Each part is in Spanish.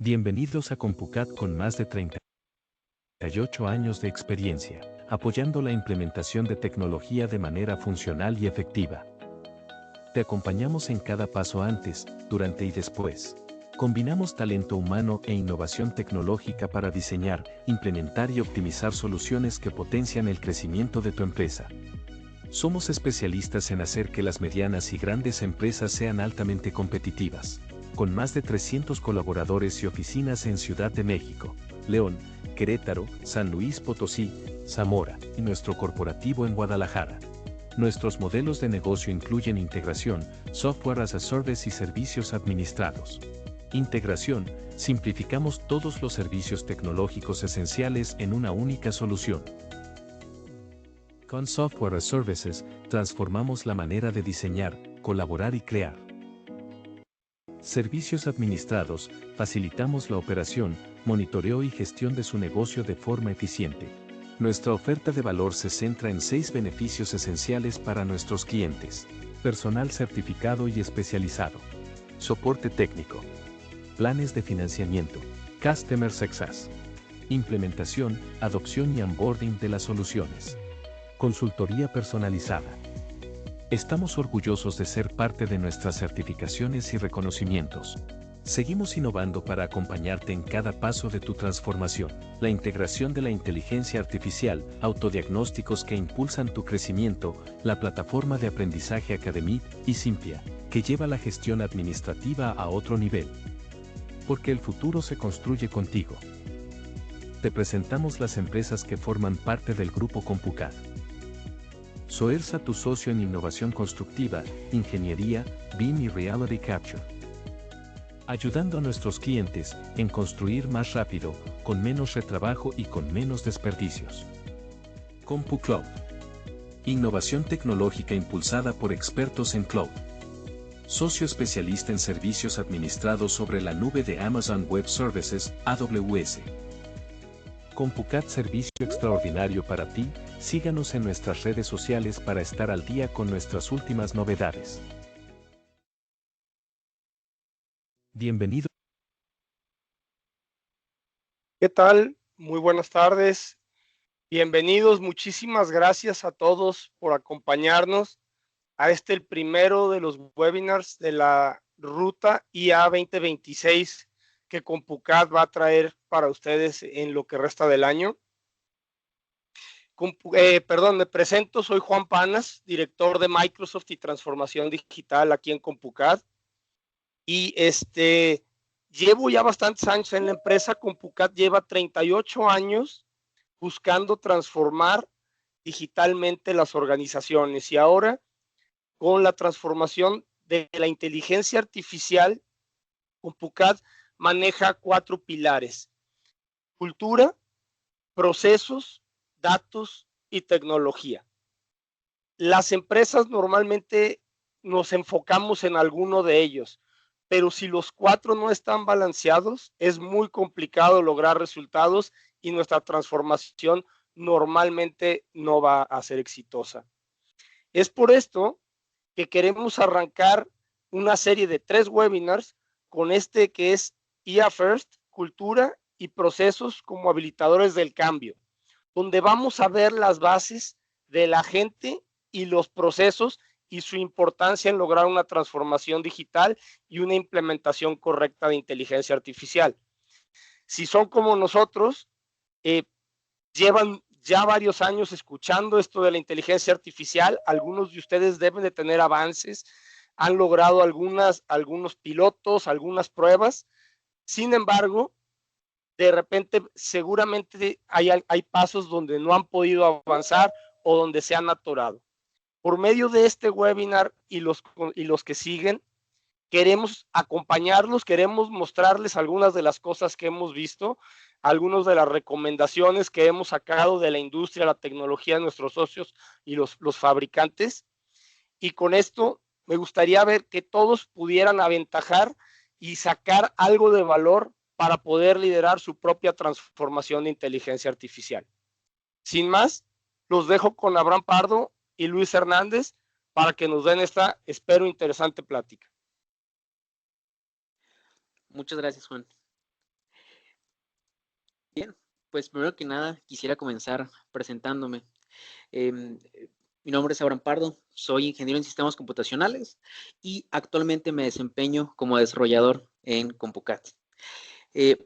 Bienvenidos a CompuCAD con más de 38 años de experiencia, apoyando la implementación de tecnología de manera funcional y efectiva. Te acompañamos en cada paso antes, durante y después. Combinamos talento humano e innovación tecnológica para diseñar, implementar y optimizar soluciones que potencian el crecimiento de tu empresa. Somos especialistas en hacer que las medianas y grandes empresas sean altamente competitivas. Con más de 300 colaboradores y oficinas en Ciudad de México, León, Querétaro, San Luis Potosí, Zamora y nuestro corporativo en Guadalajara. Nuestros modelos de negocio incluyen integración, software as a service y servicios administrados. Integración, simplificamos todos los servicios tecnológicos esenciales en una única solución. Con Software as Services, transformamos la manera de diseñar, colaborar y crear. Servicios administrados, facilitamos la operación, monitoreo y gestión de su negocio de forma eficiente. Nuestra oferta de valor se centra en 6 beneficios esenciales para nuestros clientes. Personal certificado y especializado. Soporte técnico. Planes de financiamiento. Customer Success. Implementación, adopción y onboarding de las soluciones. Consultoría personalizada. Estamos orgullosos de ser parte de nuestras certificaciones y reconocimientos. Seguimos innovando para acompañarte en cada paso de tu transformación. La integración de la inteligencia artificial, autodiagnósticos que impulsan tu crecimiento, la plataforma de aprendizaje Academy y Simpia, que lleva la gestión administrativa a otro nivel. Porque el futuro se construye contigo. Te presentamos las empresas que forman parte del grupo CompuCAD. Soersa, tu socio en innovación constructiva, ingeniería, BIM y Reality Capture. Ayudando a nuestros clientes en construir más rápido, con menos retrabajo y con menos desperdicios. CompuCloud. Innovación tecnológica impulsada por expertos en cloud. Socio especialista en servicios administrados sobre la nube de Amazon Web Services, AWS. CompuCAD, servicio extraordinario para ti. Síganos en nuestras redes sociales para estar al día con nuestras últimas novedades. Bienvenido. ¿Qué tal? Muy buenas tardes. Bienvenidos. Muchísimas gracias a todos por acompañarnos a el primero de los webinars de la ruta IA 2026 que CompuCAD va a traer para ustedes en lo que resta del año. Me presento, soy Juan Panas, director de Microsoft y transformación digital aquí en CompuCAD. Y llevo ya bastantes años en la empresa. CompuCAD lleva 38 años buscando transformar digitalmente las organizaciones, y ahora con la transformación de la inteligencia artificial, CompuCAD maneja 4 pilares: cultura, procesos, datos y tecnología. Las empresas normalmente nos enfocamos en alguno de ellos, pero si los 4 no están balanceados, es muy complicado lograr resultados y nuestra transformación normalmente no va a ser exitosa. Es por esto que queremos arrancar una serie de 3 webinars con que es IA First, cultura y procesos como habilitadores del cambio, donde vamos a ver las bases de la gente y los procesos y su importancia en lograr una transformación digital y una implementación correcta de inteligencia artificial. Si son como nosotros, llevan ya varios años escuchando esto de la inteligencia artificial. Algunos de ustedes deben de tener avances, han logrado algunos pilotos, algunas pruebas. Sin embargo, de repente seguramente hay pasos donde no han podido avanzar o donde se han atorado. Por medio de este webinar y los que siguen, queremos acompañarlos, queremos mostrarles algunas de las cosas que hemos visto, algunas de las recomendaciones que hemos sacado de la industria, la tecnología de nuestros socios y los fabricantes. Y con esto me gustaría ver que todos pudieran aventajar y sacar algo de valor para poder liderar su propia transformación de inteligencia artificial. Sin más, los dejo con Abraham Pardo y Luis Hernández para que nos den esta, espero, interesante plática. Muchas gracias, Juan. Bien, pues primero que nada quisiera comenzar presentándome. Em, Mi nombre es Abraham Pardo, soy ingeniero en sistemas computacionales y actualmente me desempeño como desarrollador en CompuCAD.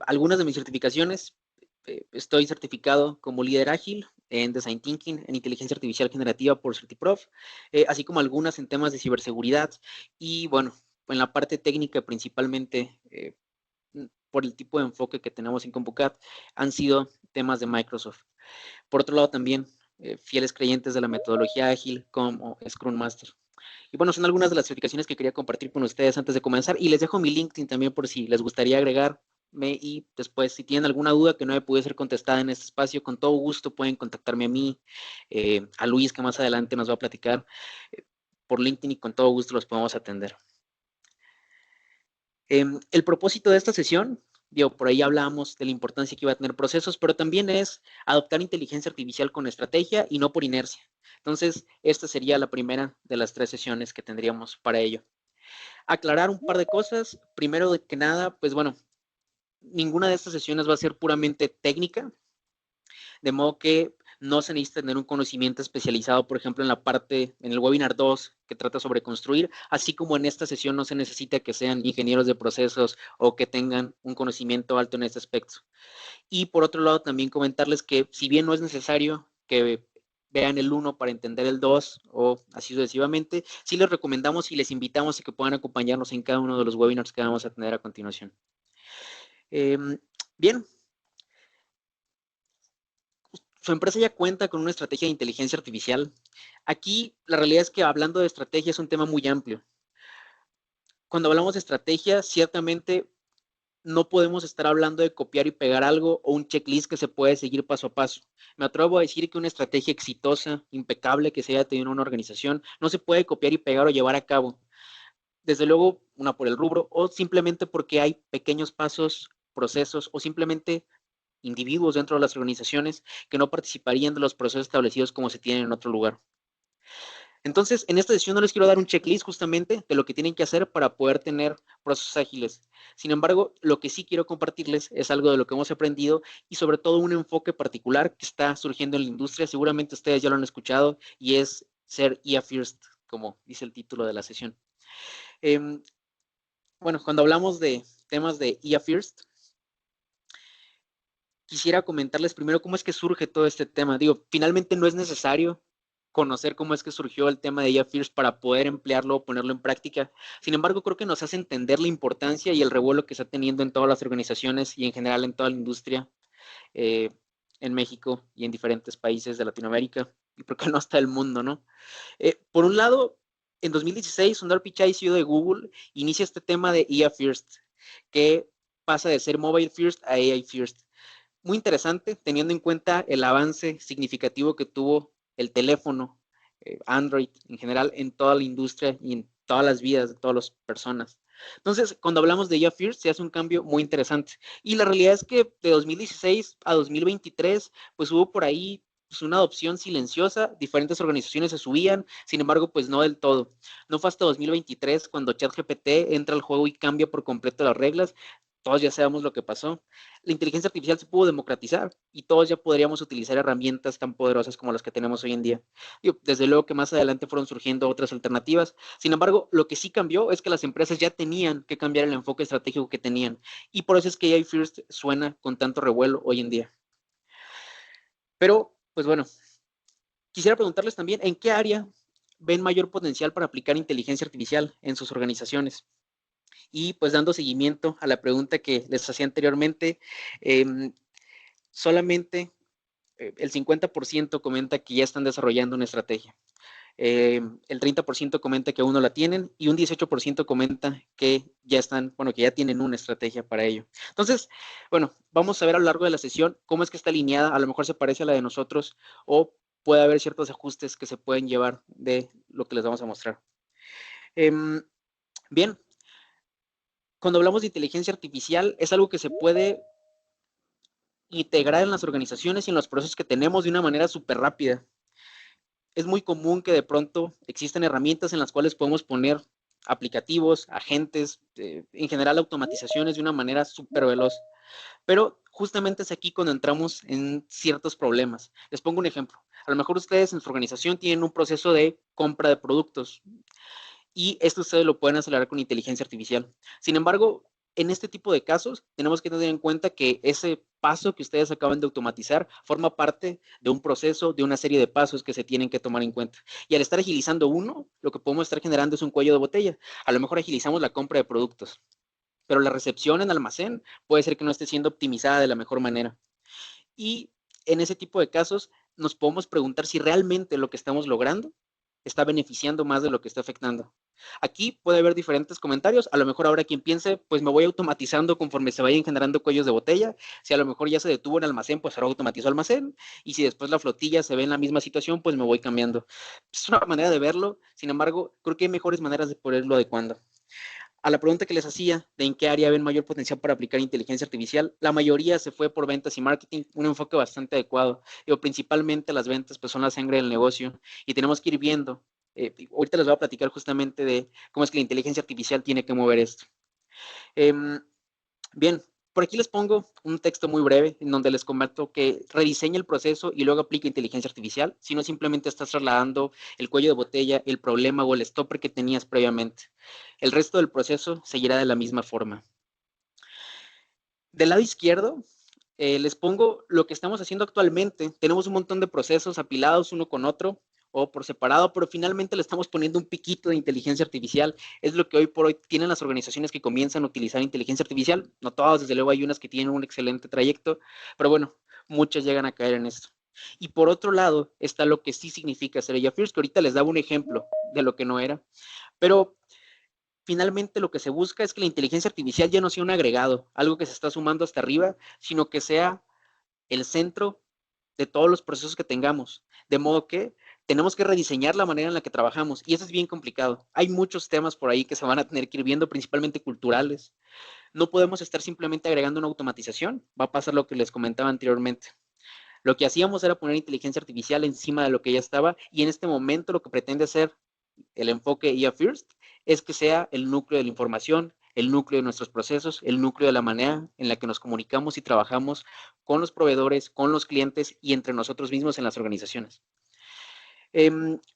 Algunas de mis certificaciones, estoy certificado como líder ágil en Design Thinking, en inteligencia artificial generativa por Certiprof, así como algunas en temas de ciberseguridad y bueno, en la parte técnica principalmente por el tipo de enfoque que tenemos en CompuCAD, han sido temas de Microsoft. Por otro lado, también fieles creyentes de la metodología ágil como Scrum Master. Y bueno, son algunas de las certificaciones que quería compartir con ustedes antes de comenzar. Y les dejo mi LinkedIn también por si les gustaría agregarme. Y después, si tienen alguna duda que no me pude ser contestada en este espacio, con todo gusto pueden contactarme a mí, a Luis, que más adelante nos va a platicar por LinkedIn, y con todo gusto los podemos atender. El propósito de esta sesión, digo, por ahí hablábamos de la importancia que iba a tener procesos, pero también es adoptar inteligencia artificial con estrategia y no por inercia. Entonces, esta sería la primera de las 3 sesiones que tendríamos para ello. Aclarar un par de cosas. Primero de que nada, pues bueno, ninguna de estas sesiones va a ser puramente técnica, de modo que no se necesita tener un conocimiento especializado, por ejemplo, en la parte, en el webinar 2, que trata sobre construir, así como en esta sesión no se necesita que sean ingenieros de procesos o que tengan un conocimiento alto en este aspecto. Y por otro lado, también comentarles que si bien no es necesario que vean el 1 para entender el 2 o así sucesivamente, sí les recomendamos y les invitamos a que puedan acompañarnos en cada uno de los webinars que vamos a tener a continuación. Bien, su empresa ya cuenta con una estrategia de inteligencia artificial. Aquí la realidad es que hablando de estrategia es un tema muy amplio. Cuando hablamos de estrategia, ciertamente no podemos estar hablando de copiar y pegar algo o un checklist que se puede seguir paso a paso. Me atrevo a decir que una estrategia exitosa, impecable, que se haya tenido en una organización, no se puede copiar y pegar o llevar a cabo. Desde luego, una por el rubro o simplemente porque hay pequeños pasos, procesos o simplemente individuos dentro de las organizaciones que no participarían de los procesos establecidos como se tienen en otro lugar. Entonces, en esta sesión no les quiero dar un checklist justamente de lo que tienen que hacer para poder tener procesos ágiles. Sin embargo, lo que sí quiero compartirles es algo de lo que hemos aprendido y sobre todo un enfoque particular que está surgiendo en la industria. Seguramente ustedes ya lo han escuchado y es ser IA First, como dice el título de la sesión. Bueno, cuando hablamos de temas de IA First, quisiera comentarles primero cómo es que surge todo este tema. Digo, finalmente no es necesario conocer cómo es que surgió el tema de IA First para poder emplearlo o ponerlo en práctica. Sin embargo, creo que nos hace entender la importancia y el revuelo que está teniendo en todas las organizaciones y en general en toda la industria en México y en diferentes países de Latinoamérica y por qué no hasta el mundo, ¿no? Por un lado, en 2016, Sundar Pichai, CEO de Google, inicia este tema de IA First, que pasa de ser Mobile First a AI First. Muy interesante, teniendo en cuenta el avance significativo que tuvo el teléfono, Android en general, en toda la industria y en todas las vidas de todas las personas. Entonces, cuando hablamos de IA First, se hace un cambio muy interesante. Y la realidad es que de 2016 a 2023, pues hubo por ahí pues, una adopción silenciosa, diferentes organizaciones se subían, sin embargo, pues no del todo. No fue hasta 2023 cuando ChatGPT entra al juego y cambia por completo las reglas. Todos ya sabemos lo que pasó. La inteligencia artificial se pudo democratizar y todos ya podríamos utilizar herramientas tan poderosas como las que tenemos hoy en día. Desde luego que más adelante fueron surgiendo otras alternativas. Sin embargo, lo que sí cambió es que las empresas ya tenían que cambiar el enfoque estratégico que tenían. Y por eso es que AI First suena con tanto revuelo hoy en día. Pero, pues bueno, quisiera preguntarles también, ¿en qué área ven mayor potencial para aplicar inteligencia artificial en sus organizaciones? Y pues dando seguimiento a la pregunta que les hacía anteriormente, solamente el 50% comenta que ya están desarrollando una estrategia. El 30% comenta que aún no la tienen y un 18% comenta que ya están, bueno, que ya tienen una estrategia para ello. Entonces, bueno, vamos a ver a lo largo de la sesión cómo es que está alineada, a lo mejor se parece a la de nosotros o puede haber ciertos ajustes que se pueden llevar de lo que les vamos a mostrar. Bien, cuando hablamos de inteligencia artificial es algo que se puede integrar en las organizaciones y en los procesos que tenemos de una manera súper rápida. Es muy común que de pronto existen herramientas en las cuales podemos poner aplicativos, agentes, en general automatizaciones de una manera súper veloz. Pero justamente es aquí cuando entramos en ciertos problemas. Les pongo un ejemplo. A lo mejor ustedes en su organización tienen un proceso de compra de productos y esto ustedes lo pueden acelerar con inteligencia artificial. Sin embargo, en este tipo de casos tenemos que tener en cuenta que ese paso que ustedes acaban de automatizar forma parte de un proceso, de una serie de pasos que se tienen que tomar en cuenta. Y al estar agilizando uno, lo que podemos estar generando es un cuello de botella. A lo mejor agilizamos la compra de productos, pero la recepción en almacén puede ser que no esté siendo optimizada de la mejor manera. Y en ese tipo de casos nos podemos preguntar si realmente lo que estamos logrando está beneficiando más de lo que está afectando. Aquí puede haber diferentes comentarios. A lo mejor ahora quien piense, pues me voy automatizando conforme se vayan generando cuellos de botella. Si a lo mejor ya se detuvo en almacén, pues ahora automatizo almacén. Y si después la flotilla se ve en la misma situación, pues me voy cambiando. Es una manera de verlo. Sin embargo, creo que hay mejores maneras de poderlo adecuando. A la pregunta que les hacía de en qué área ven mayor potencial para aplicar inteligencia artificial, la mayoría se fue por ventas y marketing, un enfoque bastante adecuado. Digo, principalmente las ventas pues son la sangre del negocio y tenemos que ir viendo. Ahorita les voy a platicar justamente de cómo es que la inteligencia artificial tiene que mover esto. Eh, Bien, por aquí les pongo un texto muy breve en donde les comento que rediseña el proceso y luego aplica inteligencia artificial, si no simplemente estás trasladando el cuello de botella, el problema o el stopper que tenías previamente. El resto del proceso seguirá de la misma forma. Del lado izquierdo, les pongo lo que estamos haciendo actualmente. Tenemos un montón de procesos apilados uno con otro o por separado, pero finalmente le estamos poniendo un piquito de inteligencia artificial. Es lo que hoy por hoy tienen las organizaciones que comienzan a utilizar inteligencia artificial. No todas, desde luego hay unas que tienen un excelente trayecto, pero bueno, muchas llegan a caer en esto. Y por otro lado está lo que sí significa ser ella First, que ahorita les daba un ejemplo de lo que no era, pero finalmente lo que se busca es que la inteligencia artificial ya no sea un agregado, algo que se está sumando hasta arriba, sino que sea el centro de todos los procesos que tengamos. De modo que tenemos que rediseñar la manera en la que trabajamos y eso es bien complicado. Hay muchos temas por ahí que se van a tener que ir viendo, principalmente culturales. No podemos estar simplemente agregando una automatización. Va a pasar lo que les comentaba anteriormente. Lo que hacíamos era poner inteligencia artificial encima de lo que ya estaba y en este momento lo que pretende hacer el enfoque IA First es que sea el núcleo de la información, el núcleo de nuestros procesos, el núcleo de la manera en la que nos comunicamos y trabajamos con los proveedores, con los clientes y entre nosotros mismos en las organizaciones.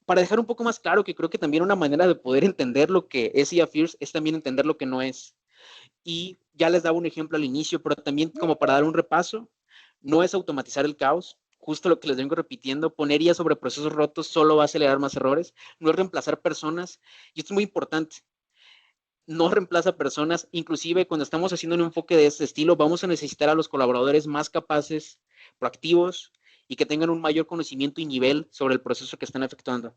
Para dejar un poco más claro que creo que también una manera de poder entender lo que es IA First es también entender lo que no es. Y ya les daba un ejemplo al inicio, pero también como para dar un repaso, no es automatizar el caos, justo lo que les vengo repitiendo, poner IA sobre procesos rotos solo va a acelerar más errores, no es reemplazar personas, y esto es muy importante, no reemplaza personas, inclusive cuando estamos haciendo un enfoque de este estilo, vamos a necesitar a los colaboradores más capaces, proactivos, y que tengan un mayor conocimiento y nivel sobre el proceso que están efectuando.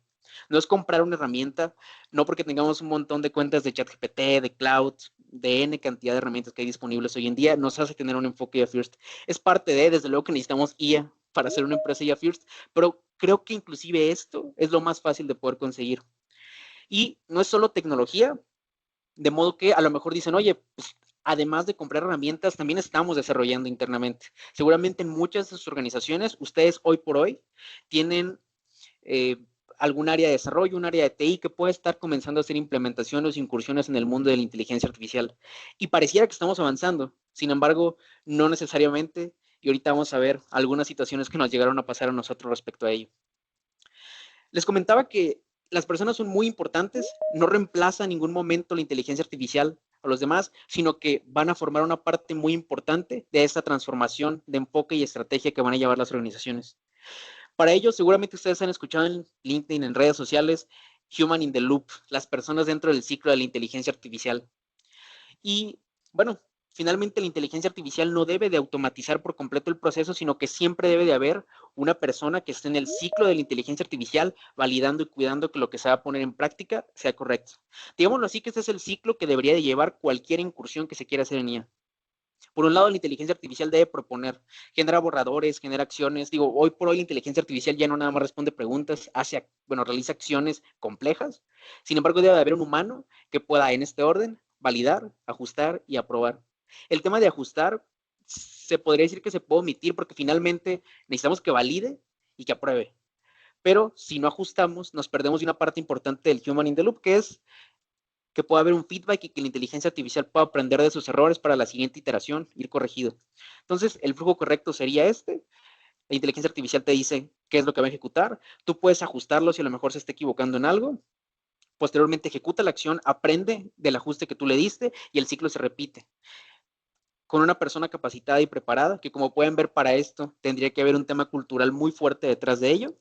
No es comprar una herramienta, no porque tengamos un montón de cuentas de ChatGPT, de Cloud, de N cantidad de herramientas que hay disponibles hoy en día, nos hace tener un enfoque IA First. Es parte de, desde luego que necesitamos IA para hacer una empresa IA First, pero creo que inclusive esto es lo más fácil de poder conseguir. Y no es solo tecnología, de modo que a lo mejor dicen, oye, pues además de comprar herramientas, también estamos desarrollando internamente. Seguramente en muchas de sus organizaciones, ustedes hoy por hoy tienen algún área de desarrollo, un área de TI que puede estar comenzando a hacer implementaciones o incursiones en el mundo de la inteligencia artificial. Y pareciera que estamos avanzando, sin embargo, no necesariamente. Y ahorita vamos a ver algunas situaciones que nos llegaron a pasar a nosotros respecto a ello. Les comentaba que las personas son muy importantes, no reemplaza en ningún momento la inteligencia artificial a los demás, sino que van a formar una parte muy importante de esta transformación de enfoque y estrategia que van a llevar las organizaciones. Para ello, seguramente ustedes han escuchado en LinkedIn, en redes sociales, Human in the Loop, las personas dentro del ciclo de la inteligencia artificial. Y bueno, finalmente la inteligencia artificial no debe de automatizar por completo el proceso, sino que siempre debe de haber una persona que esté en el ciclo de la inteligencia artificial, validando y cuidando que lo que se va a poner en práctica sea correcto. Digámoslo así, que este es el ciclo que debería de llevar cualquier incursión que se quiera hacer en IA. Por un lado, la inteligencia artificial debe proponer, genera borradores, genera acciones. Digo, hoy por hoy la inteligencia artificial ya no nada más responde preguntas, realiza acciones complejas. Sin embargo, debe haber un humano que pueda, en este orden, validar, ajustar y aprobar. El tema de ajustar se podría decir que se puede omitir porque finalmente necesitamos que valide y que apruebe. Pero si no ajustamos, nos perdemos de una parte importante del Human in the Loop, que es que pueda haber un feedback y que la inteligencia artificial pueda aprender de sus errores para la siguiente iteración, ir corregido. Entonces, el flujo correcto sería este. La inteligencia artificial te dice qué es lo que va a ejecutar. Tú puedes ajustarlo si a lo mejor se está equivocando en algo. Posteriormente ejecuta la acción, aprende del ajuste que tú le diste y el ciclo se repite. Con una persona capacitada y preparada, que como pueden ver para esto, tendría que haber un tema cultural muy fuerte detrás de ello.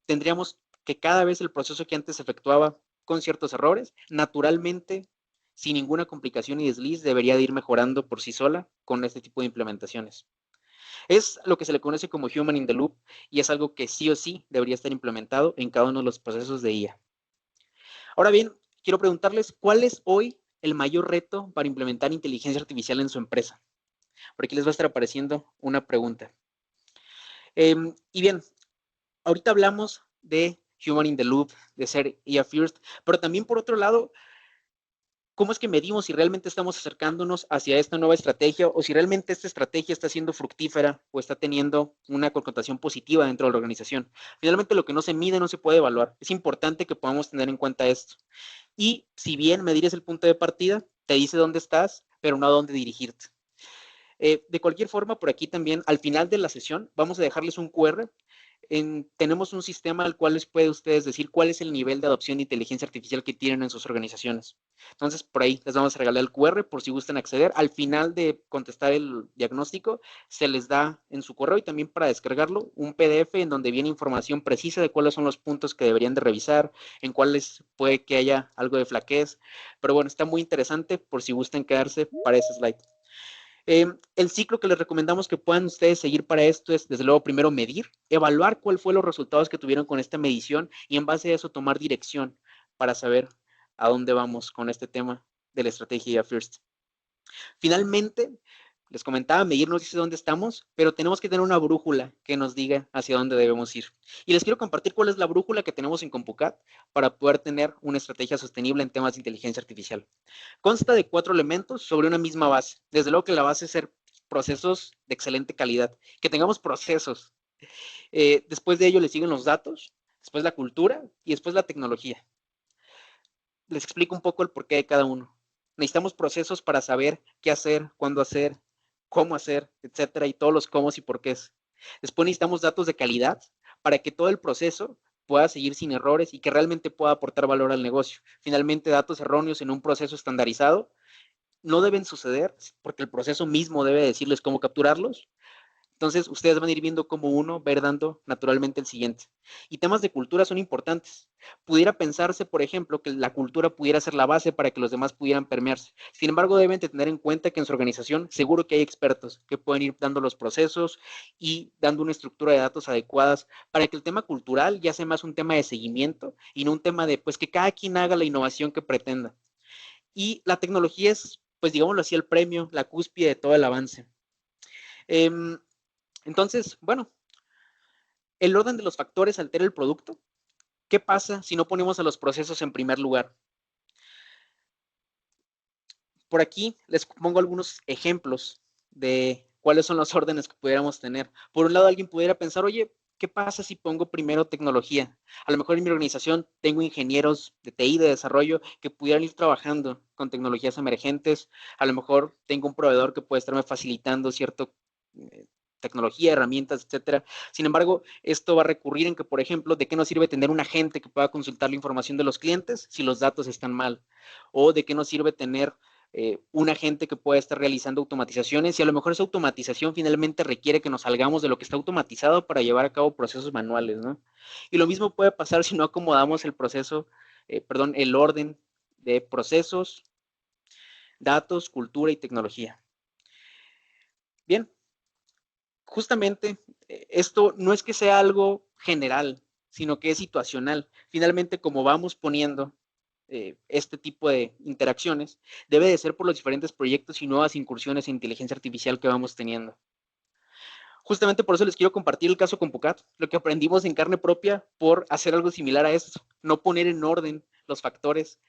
Tendríamos que cada vez el proceso que antes se efectuaba con ciertos errores, naturalmente, sin ninguna complicación y desliz, debería de ir mejorando por sí sola con este tipo de implementaciones. Es lo que se le conoce como Human in the Loop y es algo que sí o sí debería estar implementado en cada uno de los procesos de IA. Ahora bien, quiero preguntarles, ¿cuál es hoy el mayor reto para implementar inteligencia artificial en su empresa? Por aquí les va a estar apareciendo una pregunta. Y bien, ahorita hablamos de Human in the Loop, de ser IA First, pero también por otro lado, ¿cómo es que medimos si realmente estamos acercándonos hacia esta nueva estrategia o si realmente esta estrategia está siendo fructífera o está teniendo una connotación positiva dentro de la organización? Finalmente, lo que no se mide no se puede evaluar. Es importante que podamos tener en cuenta esto. Y si bien medir es el punto de partida, te dice dónde estás, pero no a dónde dirigirte. De cualquier forma, por aquí también, al final de la sesión, vamos a dejarles un QR. Tenemos un sistema al cual les puede ustedes decir cuál es el nivel de adopción de inteligencia artificial que tienen en sus organizaciones. Entonces, por ahí les vamos a regalar el QR por si gustan acceder. Al final de contestar el diagnóstico, se les da en su correo y también para descargarlo un PDF en donde viene información precisa de cuáles son los puntos que deberían de revisar, en cuáles puede que haya algo de flaquez. Pero bueno, está muy interesante por si gustan quedarse para ese slide. El ciclo que les recomendamos que puedan ustedes seguir para esto es, desde luego, primero medir, evaluar cuál fue los resultados que tuvieron con esta medición y en base a eso tomar dirección para saber a dónde vamos con este tema de la estrategia First. Finalmente, les comentaba, medir nos dice dónde estamos, pero tenemos que tener una brújula que nos diga hacia dónde debemos ir. Y les quiero compartir cuál es la brújula que tenemos en CompuCAD para poder tener una estrategia sostenible en temas de inteligencia artificial. Consta de 4 elementos sobre una misma base. Desde luego que la base es ser procesos de excelente calidad, que tengamos procesos. Después de ello le siguen los datos, después la cultura y después la tecnología. Les explico un poco el porqué de cada uno. Necesitamos procesos para saber qué hacer, cuándo hacer, cómo hacer, etcétera, y todos los cómo y por qué. Después necesitamos datos de calidad para que todo el proceso pueda seguir sin errores y que realmente pueda aportar valor al negocio. Finalmente, datos erróneos en un proceso estandarizado no deben suceder porque el proceso mismo debe decirles cómo capturarlos. Entonces, ustedes van a ir viendo cómo uno va a ir dando naturalmente el siguiente. Y temas de cultura son importantes. Pudiera pensarse, por ejemplo, que la cultura pudiera ser la base para que los demás pudieran permearse. Sin embargo, deben de tener en cuenta que en su organización seguro que hay expertos que pueden ir dando los procesos y dando una estructura de datos adecuadas para que el tema cultural ya sea más un tema de seguimiento y no un tema de, pues, que cada quien haga la innovación que pretenda. Y la tecnología es, pues, digámoslo así, el premio, la cúspide de todo el avance. Entonces, bueno, el orden de los factores altera el producto. ¿Qué pasa si no ponemos a los procesos en primer lugar? Por aquí les pongo algunos ejemplos de cuáles son los órdenes que pudiéramos tener. Por un lado, alguien pudiera pensar, oye, ¿qué pasa si pongo primero tecnología? A lo mejor en mi organización tengo ingenieros de TI, de desarrollo, que pudieran ir trabajando con tecnologías emergentes. A lo mejor tengo un proveedor que puede estarme facilitando cierto tecnología, herramientas, etcétera. Sin embargo, esto va a recurrir en que, por ejemplo, ¿de qué nos sirve tener un agente que pueda consultar la información de los clientes si los datos están mal? ¿O de qué nos sirve tener un agente que pueda estar realizando automatizaciones y a lo mejor esa automatización finalmente requiere que nos salgamos de lo que está automatizado para llevar a cabo procesos manuales, ¿no? Y lo mismo puede pasar si no acomodamos el proceso, el orden de procesos, datos, cultura y tecnología. Bien, justamente esto no es que sea algo general, sino que es situacional. Finalmente, como vamos poniendo este tipo de interacciones, debe de ser por los diferentes proyectos y nuevas incursiones en inteligencia artificial que vamos teniendo. Justamente por eso les quiero compartir el caso CompuCAD, lo que aprendimos en carne propia por hacer algo similar a esto, no poner en orden los factores.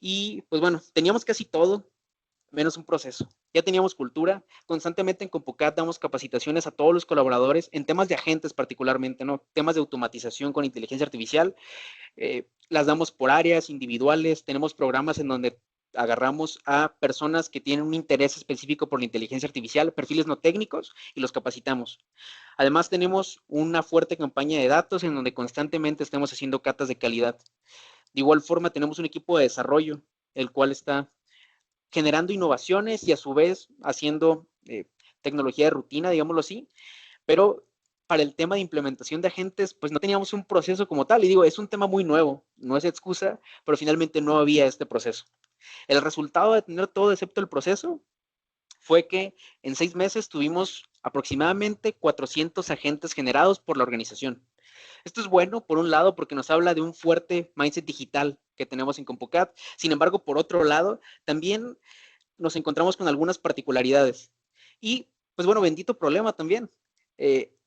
Y pues bueno, teníamos casi todo. menos un proceso. Ya teníamos cultura, constantemente en CompuCat damos capacitaciones a todos los colaboradores en temas de agentes particularmente, ¿no? Temas de automatización con inteligencia artificial, las damos por áreas individuales, tenemos programas en donde agarramos a personas que tienen un interés específico por la inteligencia artificial, perfiles no técnicos, y los capacitamos. Además, tenemos una fuerte campaña de datos en donde constantemente estamos haciendo catas de calidad. De igual forma, tenemos un equipo de desarrollo, el cual está generando innovaciones y a su vez haciendo tecnología de rutina, digámoslo así, pero para el tema de implementación de agentes, pues no teníamos un proceso como tal. Y digo, es un tema muy nuevo, no es excusa, pero finalmente no había este proceso. El resultado de tener todo excepto el proceso fue que en 6 meses tuvimos aproximadamente 400 agentes generados por la organización. Esto es bueno, por un lado, porque nos habla de un fuerte mindset digital que tenemos en CompuCat. Sin embargo, por otro lado, también nos encontramos con algunas particularidades. Y, pues bueno, bendito problema también.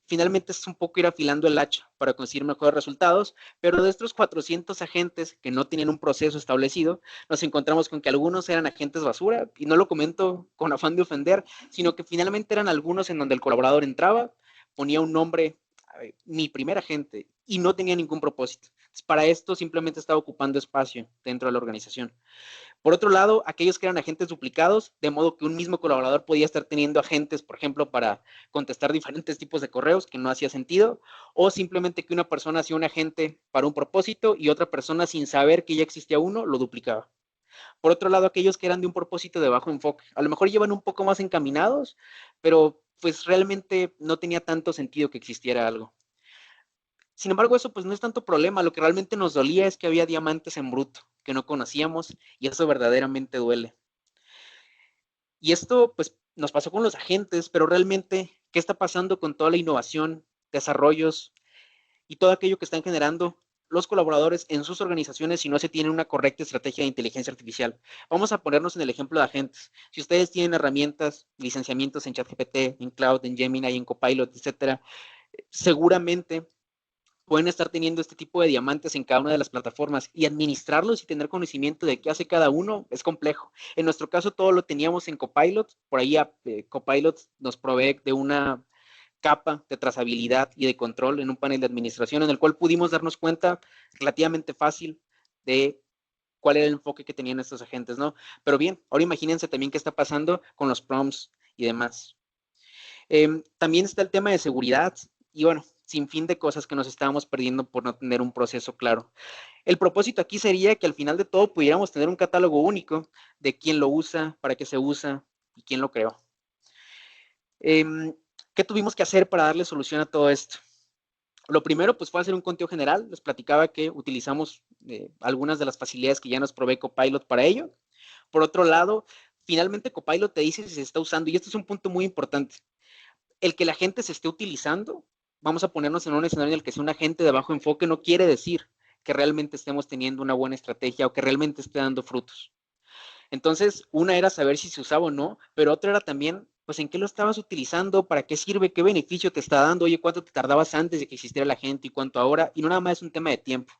Finalmente es un poco ir afilando el hacha para conseguir mejores resultados, pero de estos 400 agentes que no tenían un proceso establecido, nos encontramos con que algunos eran agentes basura, y no lo comento con afán de ofender, sino que finalmente eran algunos en donde el colaborador entraba, ponía un nombre, mi primer agente, y no tenía ningún propósito. Entonces, para esto simplemente estaba ocupando espacio dentro de la organización. Por otro lado, aquellos que eran agentes duplicados, de modo que un mismo colaborador podía estar teniendo agentes, por ejemplo, para contestar diferentes tipos de correos, que no hacía sentido, o simplemente que una persona hacía un agente para un propósito y otra persona, sin saber que ya existía uno, lo duplicaba. Por otro lado, aquellos que eran de un propósito de bajo enfoque, a lo mejor llevan un poco más encaminados, pero pues realmente no tenía tanto sentido que existiera algo. Sin embargo, eso pues no es tanto problema. Lo que realmente nos dolía es que había diamantes en bruto que no conocíamos, y eso verdaderamente duele. Y esto pues nos pasó con los agentes, pero realmente, ¿qué está pasando con toda la innovación, desarrollos y todo aquello que están generando los colaboradores en sus organizaciones si no se tiene una correcta estrategia de inteligencia artificial? Vamos a ponernos en el ejemplo de agentes. Si ustedes tienen herramientas, licenciamientos en ChatGPT, en Cloud, en Gemini, en Copilot, etcétera, seguramente pueden estar teniendo este tipo de diamantes en cada una de las plataformas, y administrarlos y tener conocimiento de qué hace cada uno es complejo. En nuestro caso, todo lo teníamos en Copilot. Por ahí Copilot nos provee de una capa de trazabilidad y de control en un panel de administración en el cual pudimos darnos cuenta relativamente fácil de cuál era el enfoque que tenían estos agentes, ¿no? Pero bien, ahora imagínense también qué está pasando con los prompts y demás. También está el tema de seguridad y bueno, sin fin de cosas que nos estábamos perdiendo por no tener un proceso claro. El propósito aquí sería que al final de todo pudiéramos tener un catálogo único de quién lo usa, para qué se usa y quién lo creó. ¿Qué tuvimos que hacer para darle solución a todo esto? Lo primero pues fue hacer un conteo general. Les platicaba que utilizamos algunas de las facilidades que ya nos provee Copilot para ello. Por otro lado, finalmente Copilot te dice si se está usando, y esto es un punto muy importante. El que la gente se esté utilizando, vamos a ponernos en un escenario en el que sea un agente de bajo enfoque, no quiere decir que realmente estemos teniendo una buena estrategia o que realmente esté dando frutos. Entonces, una era saber si se usaba o no, pero otra era también, pues, en qué lo estabas utilizando, para qué sirve, qué beneficio te está dando, oye, cuánto te tardabas antes de que existiera la gente y cuánto ahora, y no nada más es un tema de tiempo.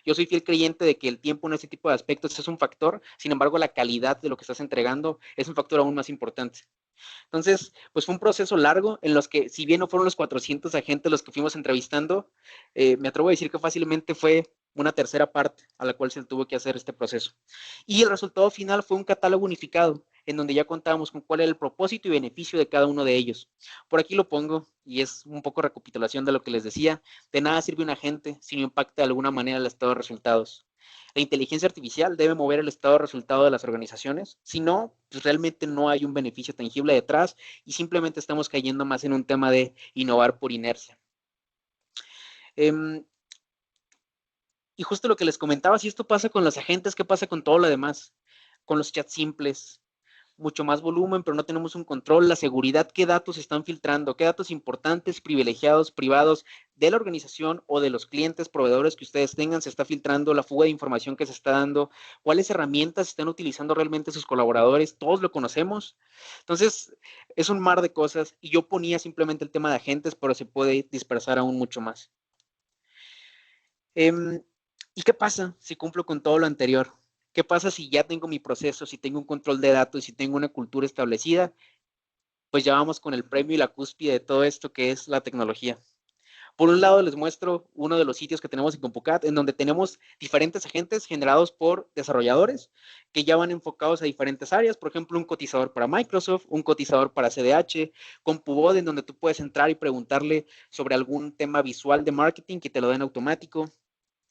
Yo soy fiel creyente de que el tiempo en ese tipo de aspectos es un factor, sin embargo, la calidad de lo que estás entregando es un factor aún más importante. Entonces, pues fue un proceso largo en los que, si bien no fueron los 400 agentes los que fuimos entrevistando, me atrevo a decir que fácilmente fue una tercera parte a la cual se tuvo que hacer este proceso. Y el resultado final fue un catálogo unificado, en donde ya contábamos con cuál era el propósito y beneficio de cada uno de ellos. Por aquí lo pongo, y es un poco recapitulación de lo que les decía. De nada sirve un agente si no impacta de alguna manera el estado de resultados. La inteligencia artificial debe mover el estado de resultado de las organizaciones, si no, pues realmente no hay un beneficio tangible detrás y simplemente estamos cayendo más en un tema de innovar por inercia. Y justo lo que les comentaba, si esto pasa con los agentes, ¿qué pasa con todo lo demás? Con los chats simples, mucho más volumen, pero no tenemos un control, la seguridad, qué datos están filtrando, qué datos importantes, privilegiados, privados de la organización o de los clientes, proveedores que ustedes tengan, se está filtrando, la fuga de información que se está dando, cuáles herramientas están utilizando realmente sus colaboradores, todos lo conocemos. Entonces, es un mar de cosas, y yo ponía simplemente el tema de agentes, pero se puede dispersar aún mucho más. ¿Y qué pasa si cumplo con todo lo anterior? ¿Qué pasa si ya tengo mi proceso, si tengo un control de datos, si tengo una cultura establecida? Pues ya vamos con el premio y la cúspide de todo esto que es la tecnología. Por un lado, les muestro uno de los sitios que tenemos en CompuCat, en donde tenemos diferentes agentes generados por desarrolladores que ya van enfocados a diferentes áreas. Por ejemplo, un cotizador para Microsoft, un cotizador para CDH, CompuBot, en donde tú puedes entrar y preguntarle sobre algún tema visual de marketing que te lo den automático.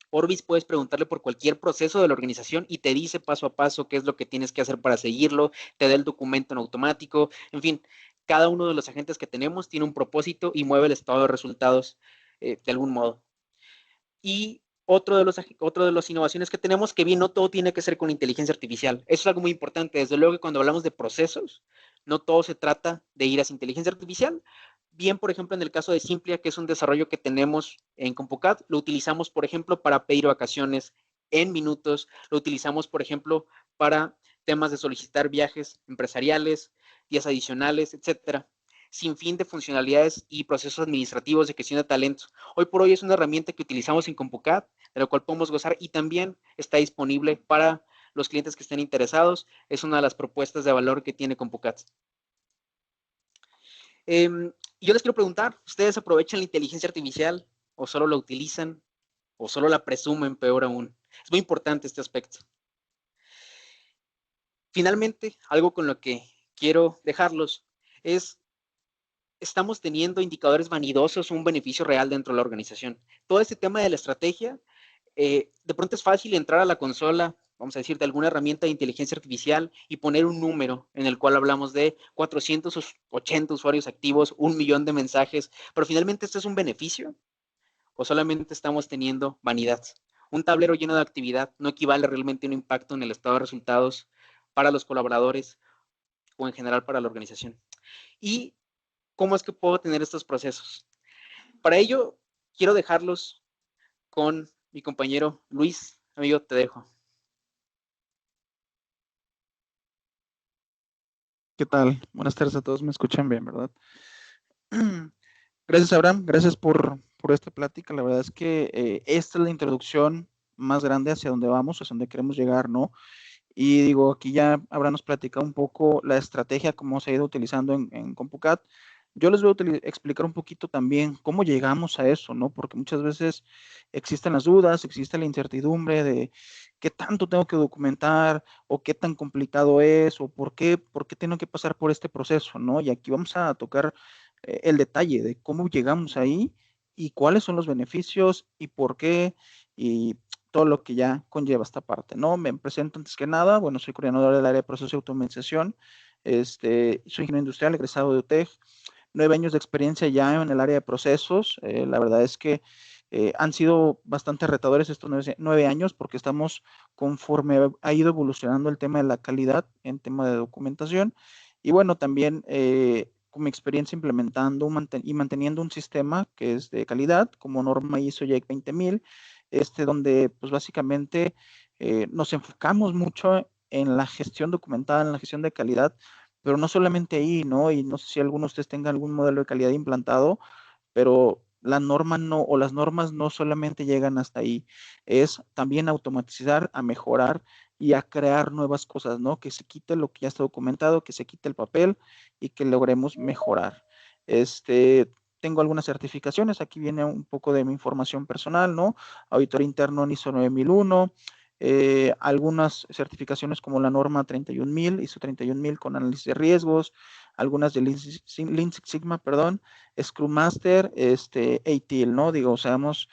Orbis puedes preguntarle por cualquier proceso de la organización y te dice paso a paso qué es lo que tienes que hacer para seguirlo, te da el documento en automático, en fin, cada uno de los agentes que tenemos tiene un propósito y mueve el estado de resultados de algún modo. Y otro de las innovaciones que tenemos, que bien, no todo tiene que ser con inteligencia artificial. Eso es algo muy importante. Desde luego que cuando hablamos de procesos, no todo se trata de ir hacia inteligencia artificial. Bien, por ejemplo, en el caso de Simplia, que es un desarrollo que tenemos en CompuCat, lo utilizamos, por ejemplo, para pedir vacaciones en minutos. Lo utilizamos, por ejemplo, para temas de solicitar viajes empresariales, días adicionales, etcétera, sin fin de funcionalidades y procesos administrativos de gestión de talentos. Hoy por hoy es una herramienta que utilizamos en CompuCat, de la cual podemos gozar y también está disponible para los clientes que estén interesados. Es una de las propuestas de valor que tiene CompuCat. Yo les quiero preguntar, ¿ustedes aprovechan la inteligencia artificial o solo la utilizan o solo la presumen, peor aún? Es muy importante este aspecto. Finalmente, algo con lo que quiero dejarlos es, estamos teniendo indicadores vanidosos, un beneficio real dentro de la organización. Todo este tema de la estrategia, de pronto es fácil entrar a la consola, vamos a decir, de alguna herramienta de inteligencia artificial y poner un número en el cual hablamos de 480 usuarios activos, 1 millón de mensajes, pero finalmente ¿esto es un beneficio o solamente estamos teniendo vanidad? Un tablero lleno de actividad no equivale realmente a un impacto en el estado de resultados para los colaboradores o en general para la organización. ¿Y cómo es que puedo tener estos procesos? Para ello, quiero dejarlos con mi compañero Luis. Amigo, te dejo. ¿Qué tal? Buenas tardes a todos, me escuchan bien, ¿verdad? Gracias, Abraham, gracias por esta plática. La verdad es que esta es la introducción más grande hacia dónde vamos, hacia dónde queremos llegar, ¿no? Y digo, aquí ya Abraham nos platicado un poco la estrategia, cómo se ha ido utilizando en CompuCat. Yo les voy a explicar un poquito también cómo llegamos a eso, ¿no? Porque muchas veces existen las dudas, existe la incertidumbre de qué tanto tengo que documentar o qué tan complicado es o por qué tengo que pasar por este proceso, ¿no? Y aquí vamos a tocar el detalle de cómo llegamos ahí y cuáles son los beneficios y por qué y todo lo que ya conlleva esta parte, ¿no? Me presento antes que nada, bueno, soy coordinador del área de procesos y automatización, soy ingeniero industrial, egresado de UTEG, 9 años de experiencia ya en el área de procesos. La verdad es que han sido bastante retadores estos 9 años porque estamos conforme ha ido evolucionando el tema de la calidad en tema de documentación. Y bueno, también con mi experiencia implementando y manteniendo un sistema que es de calidad como norma ISO JEC 20000, donde pues básicamente nos enfocamos mucho en la gestión documental, en la gestión de calidad, pero no solamente ahí, ¿no? Y no sé si alguno de ustedes tenga algún modelo de calidad implantado, pero la norma no, o las normas no solamente llegan hasta ahí, es también automatizar, a mejorar y a crear nuevas cosas, ¿no? Que se quite lo que ya está documentado, que se quite el papel y que logremos mejorar. Tengo algunas certificaciones, aquí viene un poco de mi información personal, ¿no? Auditor interno en ISO 9001, algunas certificaciones como la norma 31000, ISO 31000 con análisis de riesgos, algunas de Lean Six Sigma, perdón, Scrum Master, ATIL, ¿no? Digo, seamos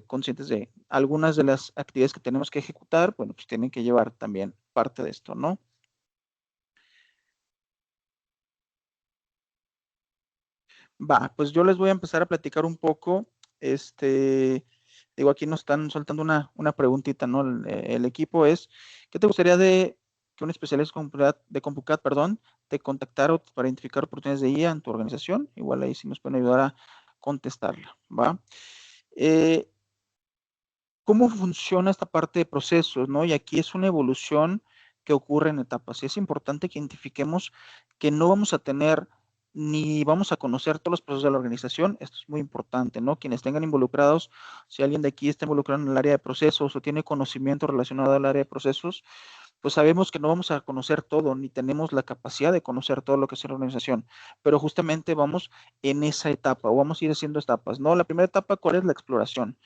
conscientes de algunas de las actividades que tenemos que ejecutar, bueno, pues tienen que llevar también parte de esto, ¿no? Va, pues yo les voy a empezar a platicar un poco, digo, aquí nos están soltando una preguntita, ¿no? El equipo es, ¿qué te gustaría de que un especialista de CompuCat, perdón, te contactara para identificar oportunidades de IA en tu organización? Igual ahí sí nos pueden ayudar a contestarla, ¿va? ¿Cómo funciona esta parte de procesos, no? Y aquí es una evolución que ocurre en etapas. Y es importante que identifiquemos que no vamos a tener ni vamos a conocer todos los procesos de la organización. Esto es muy importante, ¿no? Quienes tengan involucrados, si alguien de aquí está involucrado en el área de procesos o tiene conocimiento relacionado al área de procesos, pues sabemos que no vamos a conocer todo, ni tenemos la capacidad de conocer todo lo que es la organización, pero justamente vamos en esa etapa, o vamos a ir haciendo etapas, ¿no? La primera etapa, ¿cuál es la exploración?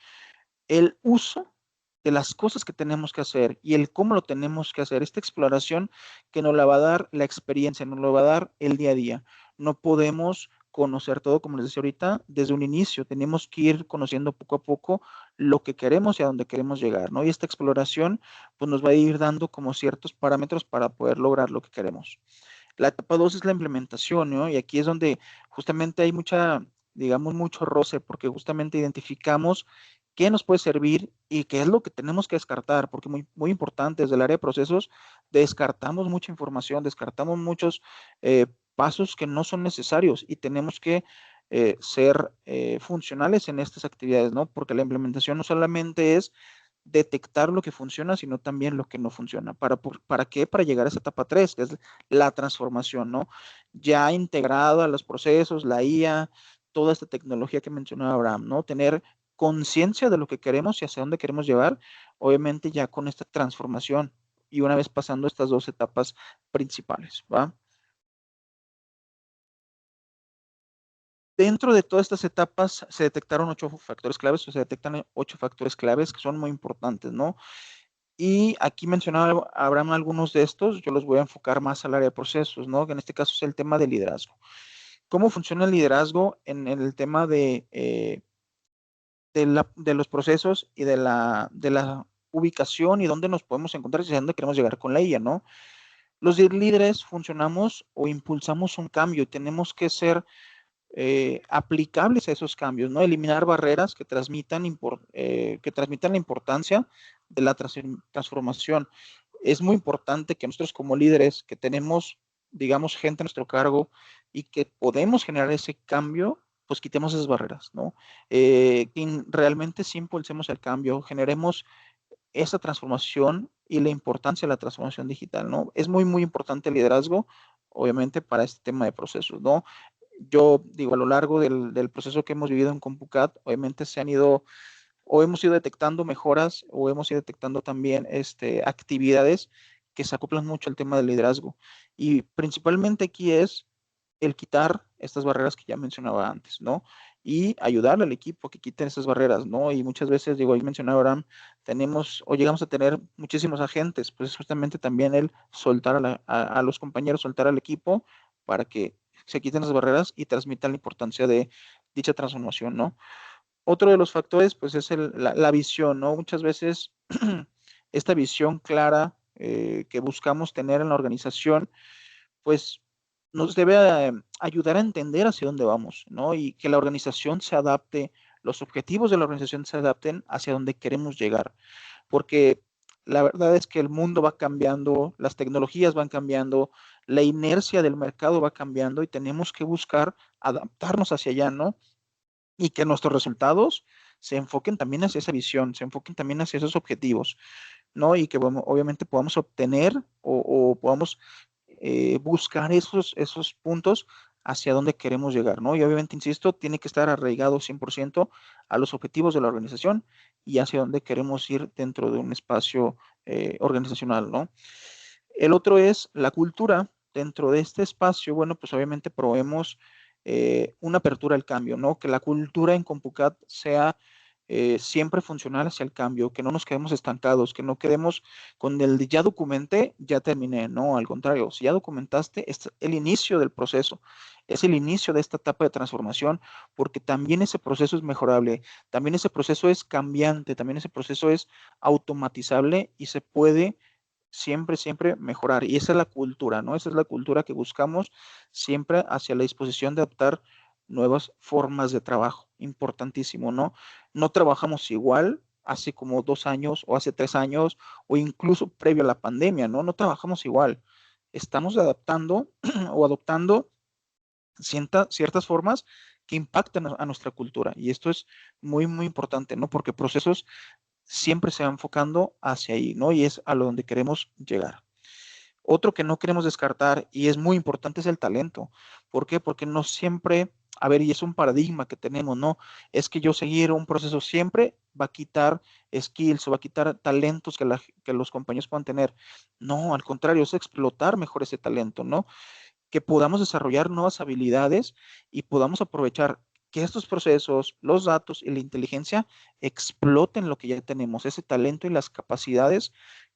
El uso de las cosas que tenemos que hacer y el cómo lo tenemos que hacer. Esta exploración que nos la va a dar la experiencia, nos lo va a dar el día a día. No podemos conocer todo, como les decía ahorita, desde un inicio. Tenemos que ir conociendo poco a poco lo que queremos y a dónde queremos llegar, ¿no? Y esta exploración pues nos va a ir dando como ciertos parámetros para poder lograr lo que queremos. La etapa 2 es la implementación, ¿no? Y aquí es donde justamente hay mucha, digamos, mucho roce, porque justamente identificamos qué nos puede servir y qué es lo que tenemos que descartar, porque muy, muy importante, desde el área de procesos, descartamos mucha información, descartamos muchos pasos que no son necesarios y tenemos que ser funcionales en estas actividades, ¿no? Porque la implementación no solamente es detectar lo que funciona, sino también lo que no funciona. ¿Para qué? Para llegar a esa etapa 3, que es la transformación, ¿no? Ya integrada a los procesos, la IA, toda esta tecnología que mencionaba Abraham, ¿no? Tener conciencia de lo que queremos y hacia dónde queremos llevar, obviamente ya con esta transformación y una vez pasando estas dos etapas principales, ¿va? Dentro de todas estas etapas se detectaron 8 factores claves, o se detectan 8 factores claves que son muy importantes, ¿no? Y aquí mencionaba Abraham algunos de estos, yo los voy a enfocar más al área de procesos, ¿no? Que en este caso es el tema de liderazgo. ¿Cómo funciona el liderazgo en el tema de los procesos y de la ubicación y dónde nos podemos encontrar y hacia dónde queremos llegar con la IA, ¿no? Los líderes funcionamos o impulsamos un cambio y tenemos que ser aplicables a esos cambios, ¿no? Eliminar barreras que transmitan la importancia de la transformación. Es muy importante que nosotros como líderes que tenemos, digamos, gente a nuestro cargo y que podemos generar ese cambio, pues quitemos esas barreras, ¿no? Realmente sí impulsemos el cambio, generemos esa transformación y la importancia de la transformación digital, ¿no? Es muy, muy importante el liderazgo, obviamente, para este tema de procesos, ¿no? Yo digo, a lo largo del proceso que hemos vivido en CompuCat, obviamente se han ido o hemos ido detectando mejoras o hemos ido detectando también actividades que se acoplan mucho al tema del liderazgo. Y principalmente aquí es el quitar estas barreras que ya mencionaba antes, ¿no? Y ayudarle al equipo a que quiten esas barreras, ¿no? Y muchas veces, digo, ahí mencionaba Abraham, tenemos o llegamos a tener muchísimos agentes, pues es justamente también el soltar a los compañeros, soltar al equipo para que se quiten las barreras y transmitan la importancia de dicha transformación, ¿no? Otro de los factores, pues, es la visión, ¿no? Muchas veces esta visión clara que buscamos tener en la organización, pues, nos debe ayudar a entender hacia dónde vamos, ¿no? Y que la organización se adapte, los objetivos de la organización se adapten hacia donde queremos llegar. Porque la verdad es que el mundo va cambiando, las tecnologías van cambiando, la inercia del mercado va cambiando y tenemos que buscar adaptarnos hacia allá, ¿no? Y que nuestros resultados se enfoquen también hacia esa visión, se enfoquen también hacia esos objetivos, ¿no? Y que bueno, obviamente podamos obtener o podamos buscar esos puntos hacia dónde queremos llegar, ¿no? Y obviamente, insisto, tiene que estar arraigado 100% a los objetivos de la organización y hacia dónde queremos ir dentro de un espacio organizacional, ¿no? El otro es la cultura. Dentro de este espacio, bueno, pues obviamente proveemos una apertura al cambio, ¿no? Que la cultura en CompuCat sea siempre funcional hacia el cambio, que no nos quedemos estancados, que no quedemos con el de ya documenté, ya terminé, no, al contrario, si ya documentaste, es el inicio del proceso, es el inicio de esta etapa de transformación, porque también ese proceso es mejorable, también ese proceso es cambiante, también ese proceso es automatizable y se puede siempre, siempre mejorar. Y esa es la cultura, ¿no? Esa es la cultura que buscamos siempre hacia la disposición de adoptar nuevas formas de trabajo. Importantísimo, ¿no? No trabajamos igual hace como 2 años o hace 3 años o incluso previo a la pandemia, ¿no? No trabajamos igual. Estamos adaptando o adoptando ciertas formas que impactan a nuestra cultura. Y esto es muy, muy importante, ¿no? Porque procesos siempre se va enfocando hacia ahí, ¿no? Y es a lo donde queremos llegar. Otro que no queremos descartar y es muy importante es el talento. ¿Por qué? Porque no siempre, a ver, y es un paradigma que tenemos, ¿no? Es que yo seguir un proceso siempre va a quitar skills o va a quitar talentos que los compañeros puedan tener. No, al contrario, es explotar mejor ese talento, ¿no? Que podamos desarrollar nuevas habilidades y podamos aprovechar que estos procesos, los datos y la inteligencia exploten lo que ya tenemos, ese talento y las capacidades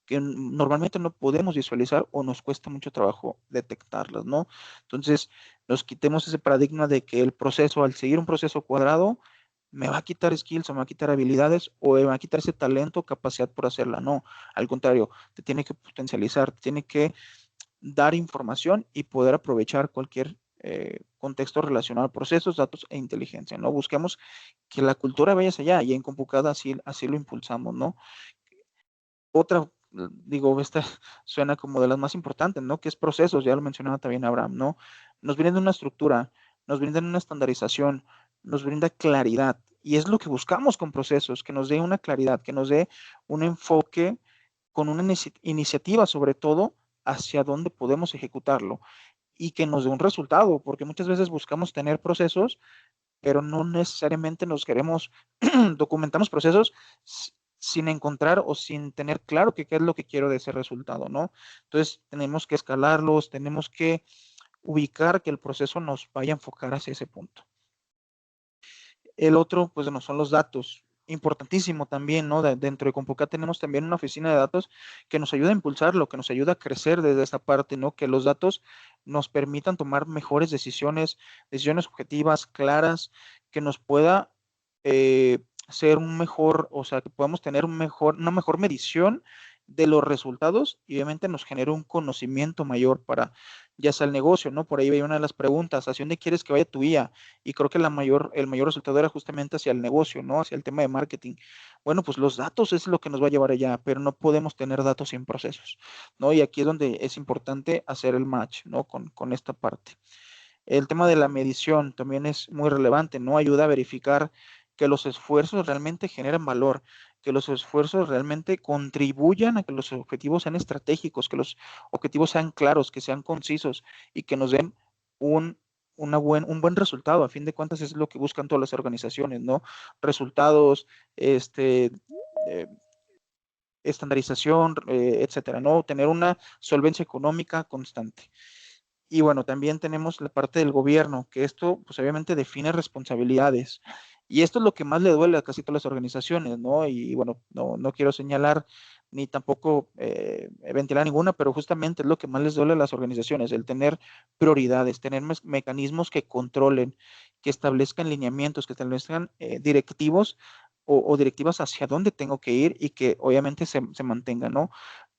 que normalmente no podemos visualizar o nos cuesta mucho trabajo detectarlas, ¿no? Entonces, nos quitemos ese paradigma de que el proceso, al seguir un proceso cuadrado, me va a quitar skills o me va a quitar habilidades o me va a quitar ese talento o capacidad por hacerla. No, al contrario, te tiene que potencializar, te tiene que dar información y poder aprovechar cualquier contexto relacionado a procesos, datos e inteligencia, ¿no? Busquemos que la cultura vaya hacia allá y en Compucada así lo impulsamos, ¿no? Otra, digo, esta suena como de las más importantes, ¿no? Que es procesos, ya lo mencionaba también Abraham, ¿no? Nos brinda una estructura, nos brinda una estandarización, nos brinda claridad y es lo que buscamos con procesos, que nos dé una claridad, que nos dé un enfoque con una iniciativa sobre todo hacia dónde podemos ejecutarlo y que nos dé un resultado, porque muchas veces buscamos tener procesos, pero no necesariamente nos queremos, documentamos procesos sin encontrar o sin tener claro qué es lo que quiero de ese resultado, ¿no? Entonces tenemos que escalarlos, tenemos que ubicar que el proceso nos vaya a enfocar hacia ese punto. El otro, pues, no son los datos. Importantísimo también, ¿no? Dentro de Compucat tenemos también una oficina de datos que nos ayuda a impulsarlo, que nos ayuda a crecer desde esta parte, ¿no? Que los datos nos permitan tomar mejores decisiones, decisiones objetivas, claras, que nos pueda ser un mejor, o sea, que podamos tener una mejor medición de los resultados y obviamente nos genera un conocimiento mayor para ya sea el negocio, ¿no? Por ahí veía una de las preguntas, ¿hacia dónde quieres que vaya tu IA? Y creo que el mayor resultado era justamente hacia el negocio, ¿no? Hacia el tema de marketing. Bueno, pues los datos es lo que nos va a llevar allá, pero no podemos tener datos sin procesos, ¿no? Y aquí es donde es importante hacer el match, ¿no? Con esta parte. El tema de la medición también es muy relevante, ¿no? Ayuda a verificar que los esfuerzos realmente generan valor, que los esfuerzos realmente contribuyan a que los objetivos sean estratégicos, que los objetivos sean claros, que sean concisos y que nos den un, un buen resultado. A fin de cuentas es lo que buscan todas las organizaciones, ¿no? Resultados, eh, estandarización, etcétera, ¿no? Tener una solvencia económica constante. Y bueno, también tenemos la parte del gobierno, que esto pues obviamente define responsabilidades. Y esto es lo que más le duele a casi todas las organizaciones, ¿no? Y bueno, no quiero señalar ni tampoco ventilar ninguna, pero justamente es lo que más les duele a las organizaciones, el tener prioridades, tener mecanismos que controlen, que establezcan lineamientos, que establezcan directivos o directivas hacia dónde tengo que ir y que obviamente se mantengan, ¿no?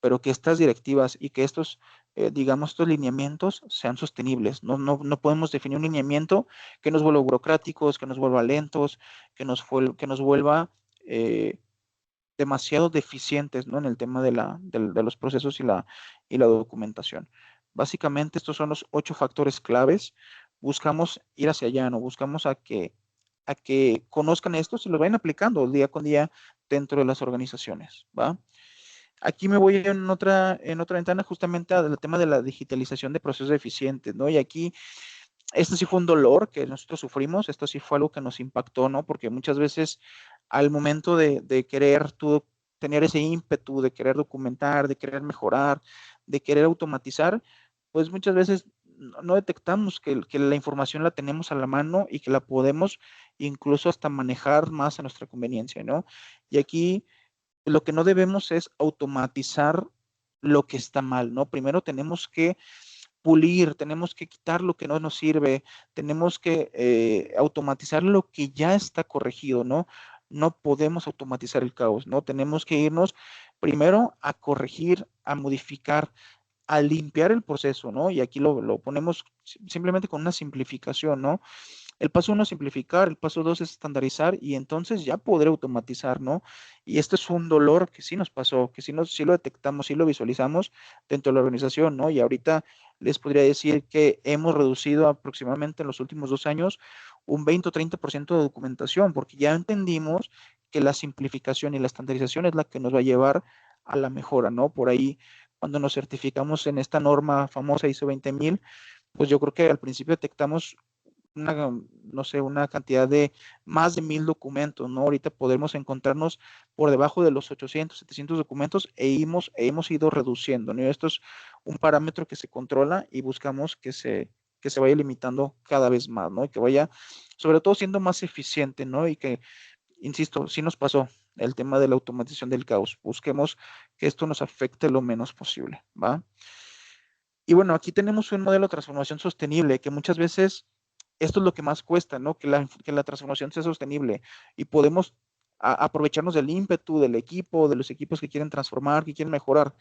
Pero que estas directivas y que estos digamos, estos lineamientos sean sostenibles. No podemos definir un lineamiento que nos vuelva burocráticos, que nos vuelva lentos, que nos vuelva demasiado deficientes, ¿no? En el tema de los procesos y la documentación. Básicamente, estos son los 8 factores claves. Buscamos ir hacia allá, ¿no? Buscamos a que conozcan esto y lo vayan aplicando día con día dentro de las organizaciones, ¿va? Aquí me voy en otra ventana justamente al tema de la digitalización de procesos eficientes, ¿no? Y aquí, esto sí fue un dolor que nosotros sufrimos, esto sí fue algo que nos impactó, ¿no? Porque muchas veces al momento de querer tú tener ese ímpetu, de querer documentar, de querer mejorar, de querer automatizar, pues muchas veces no detectamos que la información la tenemos a la mano y que la podemos incluso hasta manejar más a nuestra conveniencia, ¿no? Y aquí lo que no debemos es automatizar lo que está mal, ¿no? Primero tenemos que pulir, tenemos que quitar lo que no nos sirve, tenemos que automatizar lo que ya está corregido, ¿no? No podemos automatizar el caos, ¿no? Tenemos que irnos primero a corregir, a modificar, a limpiar el proceso, ¿no? Y aquí lo ponemos simplemente con una simplificación, ¿no? El paso 1 es simplificar, el paso 2 es estandarizar y entonces ya poder automatizar, ¿no? Y esto es un dolor que sí nos pasó, que sí lo detectamos, sí lo visualizamos dentro de la organización, ¿no? Y ahorita les podría decir que hemos reducido aproximadamente en los últimos 2 años un 20 o 30% de documentación, porque ya entendimos que la simplificación y la estandarización es la que nos va a llevar a la mejora, ¿no? Por ahí cuando nos certificamos en esta norma famosa ISO 20000, pues yo creo que al principio detectamos una, no sé, una cantidad de más de 1000 documentos, ¿no? Ahorita podemos encontrarnos por debajo de los 800, 700 documentos hemos ido reduciendo, ¿no? Y esto es un parámetro que se controla y buscamos que se vaya limitando cada vez más, ¿no? Y que vaya, sobre todo, siendo más eficiente, ¿no? Y que, insisto, sí nos pasó el tema de la automatización del caos. Busquemos que esto nos afecte lo menos posible, ¿va? Y bueno, aquí tenemos un modelo de transformación sostenible que muchas veces esto es lo que más cuesta, ¿no? Que la transformación sea sostenible y podemos aprovecharnos del ímpetu del equipo, de los equipos que quieren transformar, que quieren mejorar.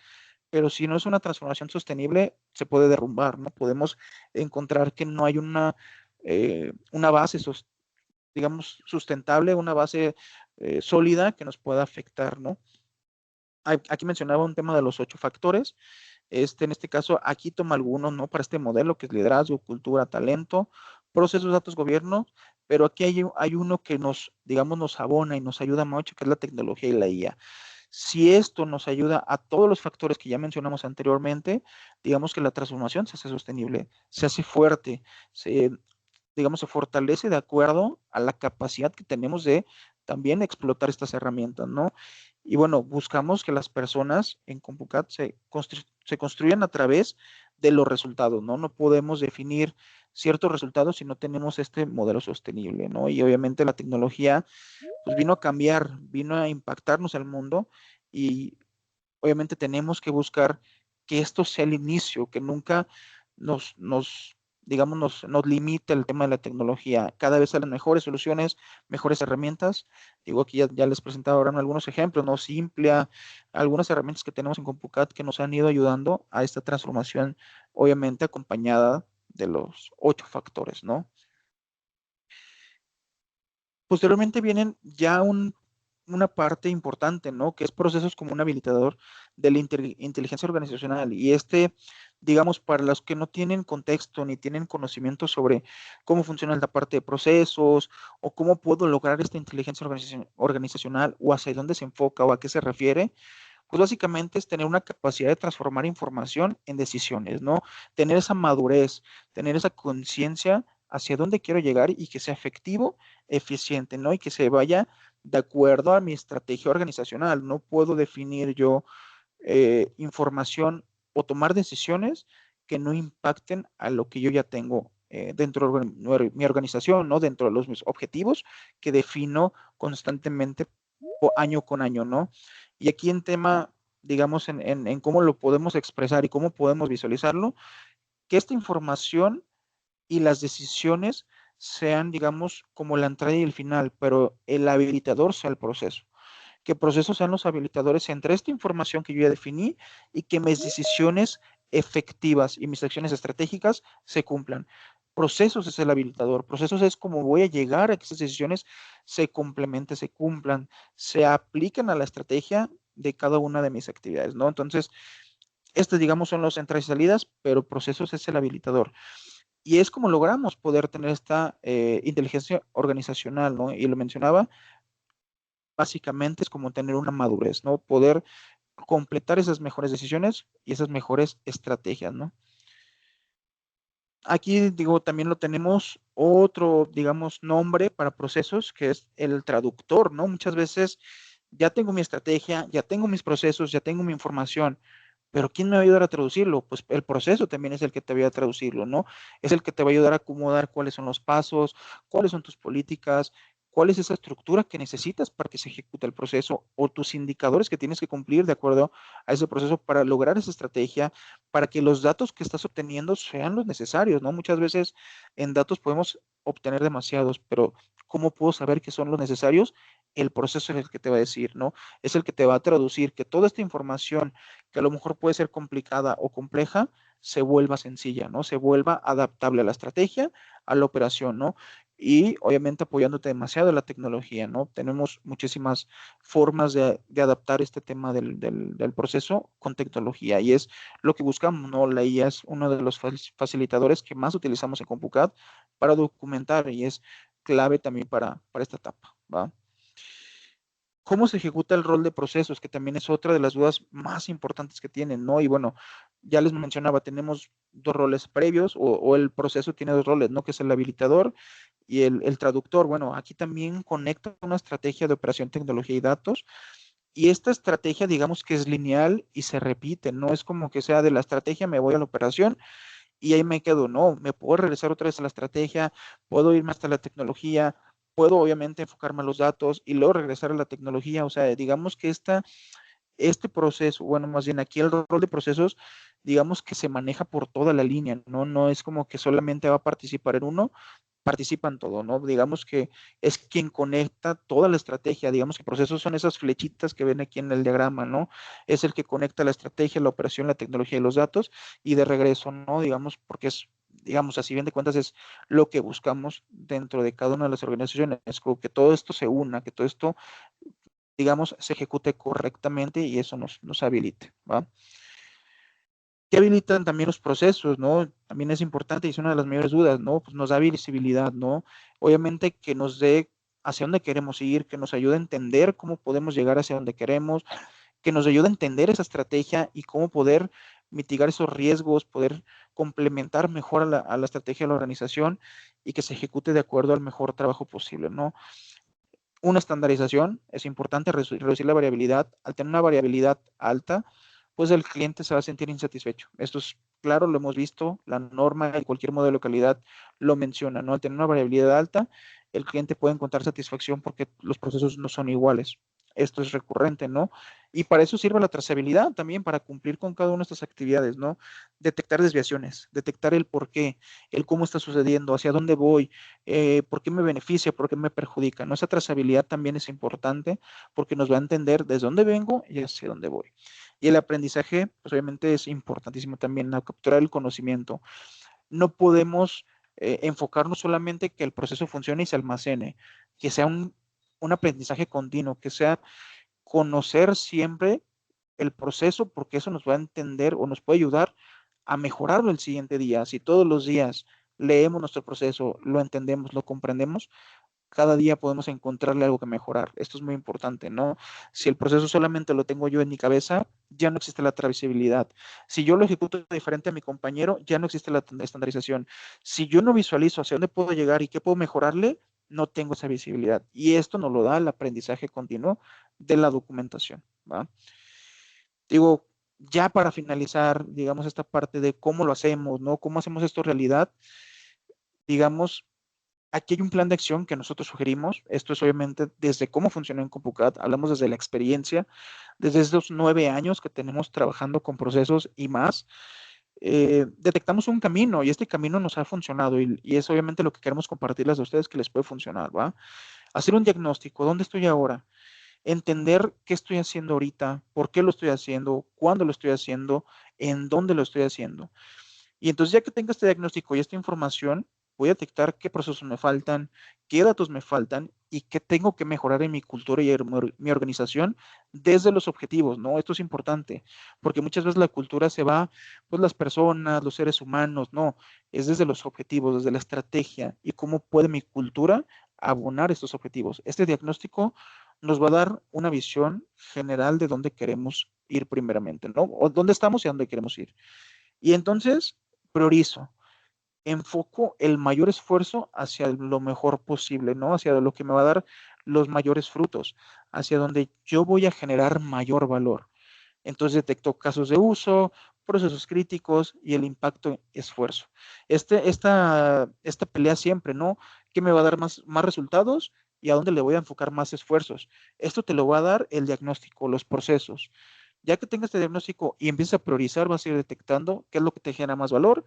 Pero si no es una transformación sostenible, se puede derrumbar, ¿no? Podemos encontrar que no hay una base, digamos, sustentable, una base sólida que nos pueda afectar, ¿no? Aquí mencionaba un tema de los 8 factores. En este caso, aquí toma algunos, ¿no? Para este modelo, que es liderazgo, cultura, talento, procesos, datos, gobierno, pero aquí hay uno que nos, digamos, nos abona y nos ayuda mucho, que es la tecnología y la IA. Si esto nos ayuda a todos los factores que ya mencionamos anteriormente, digamos que la transformación se hace sostenible, se hace fuerte, digamos, se fortalece de acuerdo a la capacidad que tenemos de también explotar estas herramientas, ¿no? Y bueno, buscamos que las personas en CompuCat se construyan a través de los resultados, ¿no? No podemos definir ciertos resultados si no tenemos este modelo sostenible, ¿no? Y obviamente la tecnología pues vino a cambiar, vino a impactarnos al mundo y obviamente tenemos que buscar que esto sea el inicio, que nunca digamos, nos limite el tema de la tecnología. Cada vez salen mejores soluciones, mejores herramientas. Digo, aquí ya les presentaba ahora algunos ejemplos, ¿no? Simplia, algunas herramientas que tenemos en CompuCat que nos han ido ayudando a esta transformación, obviamente acompañada de los 8 factores, ¿no? Posteriormente vienen ya una parte importante, ¿no? Que es procesos como un habilitador de la inteligencia organizacional. Y digamos, para los que no tienen contexto ni tienen conocimiento sobre cómo funciona la parte de procesos o cómo puedo lograr esta inteligencia organizacional o hacia dónde se enfoca o a qué se refiere, pues básicamente es tener una capacidad de transformar información en decisiones, ¿no? Tener esa madurez, tener esa conciencia hacia dónde quiero llegar y que sea efectivo, eficiente, ¿no? Y que se vaya de acuerdo a mi estrategia organizacional. No puedo definir yo información o tomar decisiones que no impacten a lo que yo ya tengo dentro de mi organización, ¿no? Dentro de mis objetivos que defino constantemente año con año, ¿no? Y aquí en tema, digamos, en cómo lo podemos expresar y cómo podemos visualizarlo, que esta información y las decisiones sean, digamos, como la entrada y el final, pero el habilitador sea el proceso. Que procesos sean los habilitadores entre esta información que yo ya definí y que mis decisiones efectivas y mis acciones estratégicas se cumplan. Procesos es el habilitador, procesos es como voy a llegar a que esas decisiones se complementen, se cumplan, se apliquen a la estrategia de cada una de mis actividades, ¿no? Entonces, estas, digamos, son los entradas y salidas, pero procesos es el habilitador. Y es como logramos poder tener esta inteligencia organizacional, ¿no? Y lo mencionaba, básicamente es como tener una madurez, ¿no? Poder completar esas mejores decisiones y esas mejores estrategias, ¿no? Aquí, digo, también lo tenemos otro, digamos, nombre para procesos, que es el traductor, ¿no? Muchas veces ya tengo mi estrategia, ya tengo mis procesos, ya tengo mi información, pero ¿quién me va a ayudar a traducirlo? Pues el proceso también es el que te va a traducirlo, ¿no? Es el que te va a ayudar a acomodar cuáles son los pasos, cuáles son tus políticas, cuál es esa estructura que necesitas para que se ejecute el proceso o tus indicadores que tienes que cumplir de acuerdo a ese proceso para lograr esa estrategia, para que los datos que estás obteniendo sean los necesarios, ¿no? Muchas veces en datos podemos obtener demasiados, pero ¿cómo puedo saber que son los necesarios? El proceso es el que te va a decir, ¿no? Es el que te va a traducir que toda esta información que a lo mejor puede ser complicada o compleja, se vuelva sencilla, ¿no? Se vuelva adaptable a la estrategia, a la operación, ¿no? Y obviamente apoyándote demasiado en la tecnología, ¿no? Tenemos muchísimas formas de adaptar este tema del proceso con tecnología y es lo que buscamos, ¿no? La IA es uno de los facilitadores que más utilizamos en CompuCat para documentar y es clave también para esta etapa, ¿va? ¿Cómo se ejecuta el rol de procesos? Que también es otra de las dudas más importantes que tienen, ¿no? Y bueno, ya les mencionaba, tenemos dos roles previos o el proceso tiene dos roles, ¿no? Que es el habilitador y el traductor. Bueno, aquí también conecta una estrategia de operación, tecnología y datos. Y esta estrategia, digamos que es lineal y se repite, no es como que sea de la estrategia, me voy a la operación y ahí me quedo. No, me puedo regresar otra vez a la estrategia, puedo irme hasta la tecnología, puedo obviamente enfocarme a los datos y luego regresar a la tecnología. O sea, digamos que este proceso, bueno, más bien aquí el rol de procesos, digamos que se maneja por toda la línea, ¿no? No es como que solamente va a participar en uno, participan todo, ¿no? Digamos que es quien conecta toda la estrategia, digamos que procesos son esas flechitas que ven aquí en el diagrama, ¿no? Es el que conecta la estrategia, la operación, la tecnología y los datos y de regreso, ¿no? Digamos, porque es, digamos, así bien de cuentas es lo que buscamos dentro de cada una de las organizaciones, como que todo esto se una, que todo esto, digamos, se ejecute correctamente y eso nos habilite, ¿va? ¿Qué habilitan también los procesos, no? También es importante y es una de las mayores dudas, ¿no? Pues nos da visibilidad, ¿no? Obviamente que nos dé hacia dónde queremos ir, que nos ayude a entender cómo podemos llegar hacia donde queremos, que nos ayude a entender esa estrategia y cómo poder mitigar esos riesgos, poder complementar mejor a la estrategia de la organización y que se ejecute de acuerdo al mejor trabajo posible, ¿no? Una estandarización, es importante reducir la variabilidad. Al tener una variabilidad alta, pues el cliente se va a sentir insatisfecho. Esto es claro, lo hemos visto, la norma y cualquier modelo de calidad lo menciona, ¿no? Al tener una variabilidad alta, el cliente puede encontrar satisfacción porque los procesos no son iguales. Esto es recurrente, ¿no? Y para eso sirve la trazabilidad también, para cumplir con cada una de estas actividades, ¿no? Detectar desviaciones, detectar el por qué, el cómo está sucediendo, hacia dónde voy, por qué me beneficia, por qué me perjudica, ¿no? Esa trazabilidad también es importante porque nos va a entender desde dónde vengo y hacia dónde voy. Y el aprendizaje, pues obviamente es importantísimo también, a capturar el conocimiento. No podemos enfocarnos solamente que el proceso funcione y se almacene, que sea un aprendizaje continuo, que sea conocer siempre el proceso, porque eso nos va a entender o nos puede ayudar a mejorarlo el siguiente día. Si todos los días leemos nuestro proceso, lo entendemos, lo comprendemos, cada día podemos encontrarle algo que mejorar. Esto es muy importante, ¿no? Si el proceso solamente lo tengo yo en mi cabeza, ya no existe la trazabilidad. Si yo lo ejecuto diferente a mi compañero, ya no existe la estandarización. Si yo no visualizo hacia dónde puedo llegar y qué puedo mejorarle, no tengo esa visibilidad. Y esto nos lo da el aprendizaje continuo de la documentación, ¿va? Digo, ya para finalizar, digamos, esta parte de cómo lo hacemos, ¿no? ¿Cómo hacemos esto realidad? Digamos, aquí hay un plan de acción que nosotros sugerimos. Esto es obviamente desde cómo funciona en CompuCAD. Hablamos desde la experiencia, desde estos 9 años que tenemos trabajando con procesos y más. Detectamos un camino y este camino nos ha funcionado y es obviamente lo que queremos compartirles a ustedes que les puede funcionar, ¿va? Hacer un diagnóstico. ¿Dónde estoy ahora? Entender qué estoy haciendo ahorita, por qué lo estoy haciendo, cuándo lo estoy haciendo, en dónde lo estoy haciendo. Y entonces ya que tenga este diagnóstico y esta información, voy a detectar qué procesos me faltan, qué datos me faltan y qué tengo que mejorar en mi cultura y en mi organización desde los objetivos, ¿no? Esto es importante, porque muchas veces la cultura se va, pues las personas, los seres humanos, no, es desde los objetivos, desde la estrategia y cómo puede mi cultura abonar estos objetivos. Este diagnóstico nos va a dar una visión general de dónde queremos ir primeramente, ¿no? O dónde estamos y a dónde queremos ir. Y entonces priorizo, enfoco el mayor esfuerzo hacia lo mejor posible, ¿no? Hacia lo que me va a dar los mayores frutos, hacia donde yo voy a generar mayor valor. Entonces detecto casos de uso, procesos críticos y el impacto esfuerzo. Esta pelea siempre, ¿no? ¿Qué me va a dar más resultados y a dónde le voy a enfocar más esfuerzos? Esto te lo va a dar el diagnóstico, los procesos. Ya que tengas este diagnóstico y empieces a priorizar, vas a ir detectando qué es lo que te genera más valor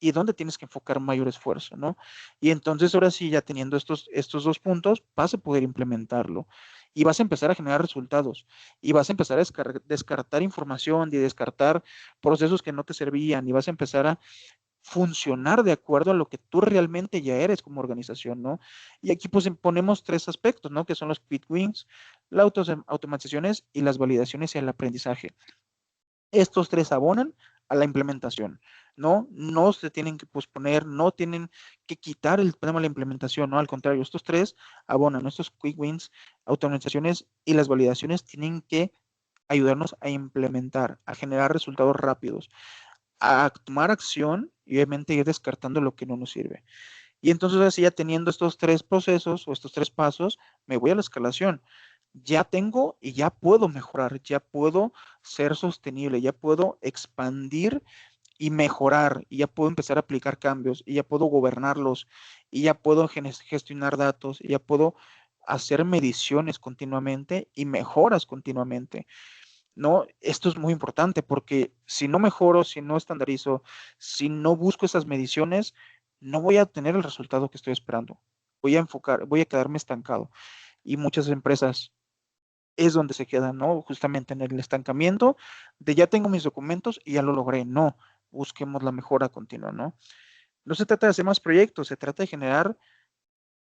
y dónde tienes que enfocar mayor esfuerzo, ¿no? Y entonces ahora sí, ya teniendo estos dos puntos, vas a poder implementarlo y vas a empezar a generar resultados y vas a empezar a descartar información y descartar procesos que no te servían y vas a empezar a funcionar de acuerdo a lo que tú realmente ya eres como organización, ¿no? Y aquí pues ponemos tres aspectos, ¿no? Que son los quick wins, las automatizaciones y las validaciones y el aprendizaje. Estos tres abonan a la implementación. No se tienen que posponer, no tienen que quitar el tema de la implementación, ¿no? Al contrario, estos tres abonan, estos quick wins, automatizaciones y las validaciones tienen que ayudarnos a implementar, a generar resultados rápidos, a tomar acción y obviamente ir descartando lo que no nos sirve. Y entonces así ya teniendo estos tres procesos o estos tres pasos, me voy a la escalación. Ya tengo y ya puedo mejorar, ya puedo ser sostenible, ya puedo expandir y mejorar, y ya puedo empezar a aplicar cambios, y ya puedo gobernarlos, y ya puedo gestionar datos, y ya puedo hacer mediciones continuamente y mejoras continuamente. ¿No? Esto es muy importante porque si no mejoro, si no estandarizo, si no busco esas mediciones, no voy a tener el resultado que estoy esperando. Voy a quedarme estancado. Y muchas empresas es donde se quedan, ¿no? Justamente en el estancamiento de ya tengo mis documentos y ya lo logré. No, busquemos la mejora continua, ¿no? No se trata de hacer más proyectos, se trata de generar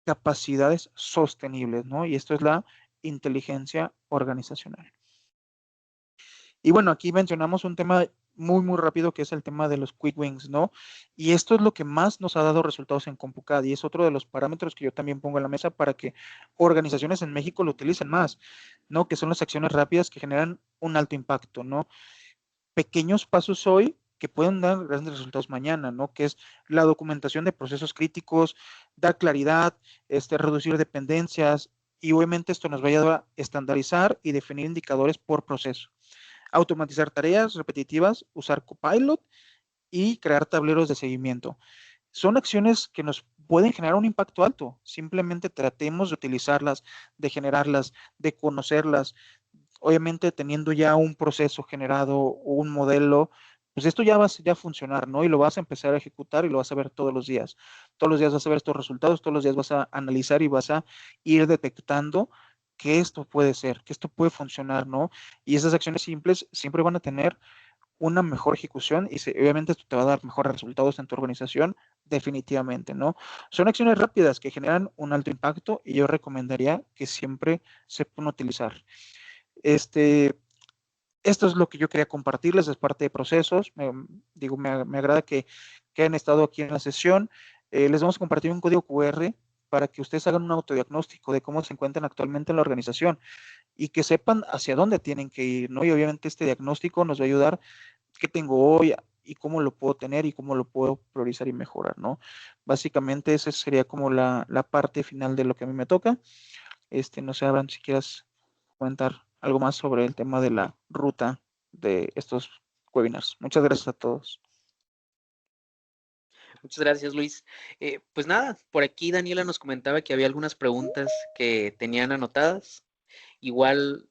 capacidades sostenibles, ¿no? Y esto es la inteligencia organizacional. Y bueno, aquí mencionamos un tema muy, muy rápido que es el tema de los quick wins, ¿no? Y esto es lo que más nos ha dado resultados en CompuCAD y es otro de los parámetros que yo también pongo en la mesa para que organizaciones en México lo utilicen más, ¿no? Que son las acciones rápidas que generan un alto impacto, ¿no? Pequeños pasos hoy que pueden dar grandes resultados mañana, ¿no? Que es la documentación de procesos críticos, dar claridad, reducir dependencias y obviamente esto nos va a ayudar a estandarizar y definir indicadores por proceso. Automatizar tareas repetitivas, usar Copilot y crear tableros de seguimiento. Son acciones que nos pueden generar un impacto alto. Simplemente tratemos de utilizarlas, de generarlas, de conocerlas. Obviamente teniendo ya un proceso generado, un modelo, pues esto ya va a funcionar, ¿no? Y lo vas a empezar a ejecutar y lo vas a ver todos los días. Todos los días vas a ver estos resultados, todos los días vas a analizar y vas a ir detectando que esto puede ser, que esto puede funcionar, ¿no? Y esas acciones simples siempre van a tener una mejor ejecución y obviamente esto te va a dar mejores resultados en tu organización, definitivamente, ¿no? Son acciones rápidas que generan un alto impacto y yo recomendaría que siempre se puedan utilizar. Esto es lo que yo quería compartirles, es parte de procesos. Me agrada que hayan estado aquí en la sesión. Les vamos a compartir un código QR para que ustedes hagan un autodiagnóstico de cómo se encuentran actualmente en la organización y que sepan hacia dónde tienen que ir, ¿no? Y obviamente este diagnóstico nos va a ayudar qué tengo hoy y cómo lo puedo tener y cómo lo puedo priorizar y mejorar, ¿no? Básicamente esa sería como la parte final de lo que a mí me toca. No sé, Abraham, si quieras comentar algo más sobre el tema de la ruta de estos webinars. Muchas gracias a todos. Muchas gracias, Luis. Pues nada, por aquí Daniela nos comentaba que había algunas preguntas que tenían anotadas. Igual,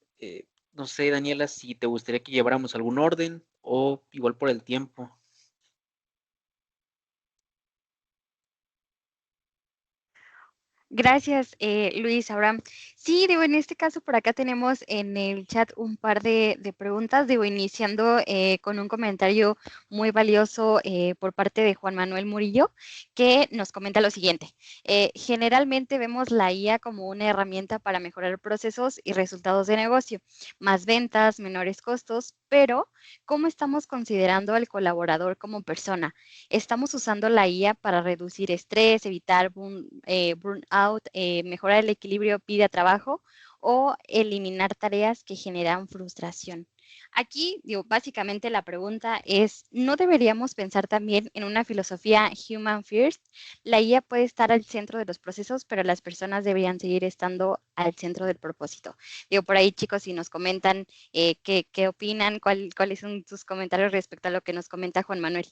no sé, Daniela, si te gustaría que lleváramos algún orden o igual por el tiempo. Gracias, Luis, Abraham. Sí, digo, en este caso por acá tenemos en el chat un par de preguntas, digo, iniciando con un comentario muy valioso por parte de Juan Manuel Murillo, que nos comenta lo siguiente. Generalmente vemos la IA como una herramienta para mejorar procesos y resultados de negocio, más ventas, menores costos, pero ¿cómo estamos considerando al colaborador como persona? ¿Estamos usando la IA para reducir estrés, evitar burnout, mejorar el equilibrio vida-trabajo o eliminar tareas que generan frustración? Aquí, digo, básicamente la pregunta es, ¿no deberíamos pensar también en una filosofía human first? La IA puede estar al centro de los procesos, pero las personas deberían seguir estando al centro del propósito. Digo, por ahí, chicos, si nos comentan qué opinan, cuáles son sus comentarios respecto a lo que nos comenta Juan Manuel.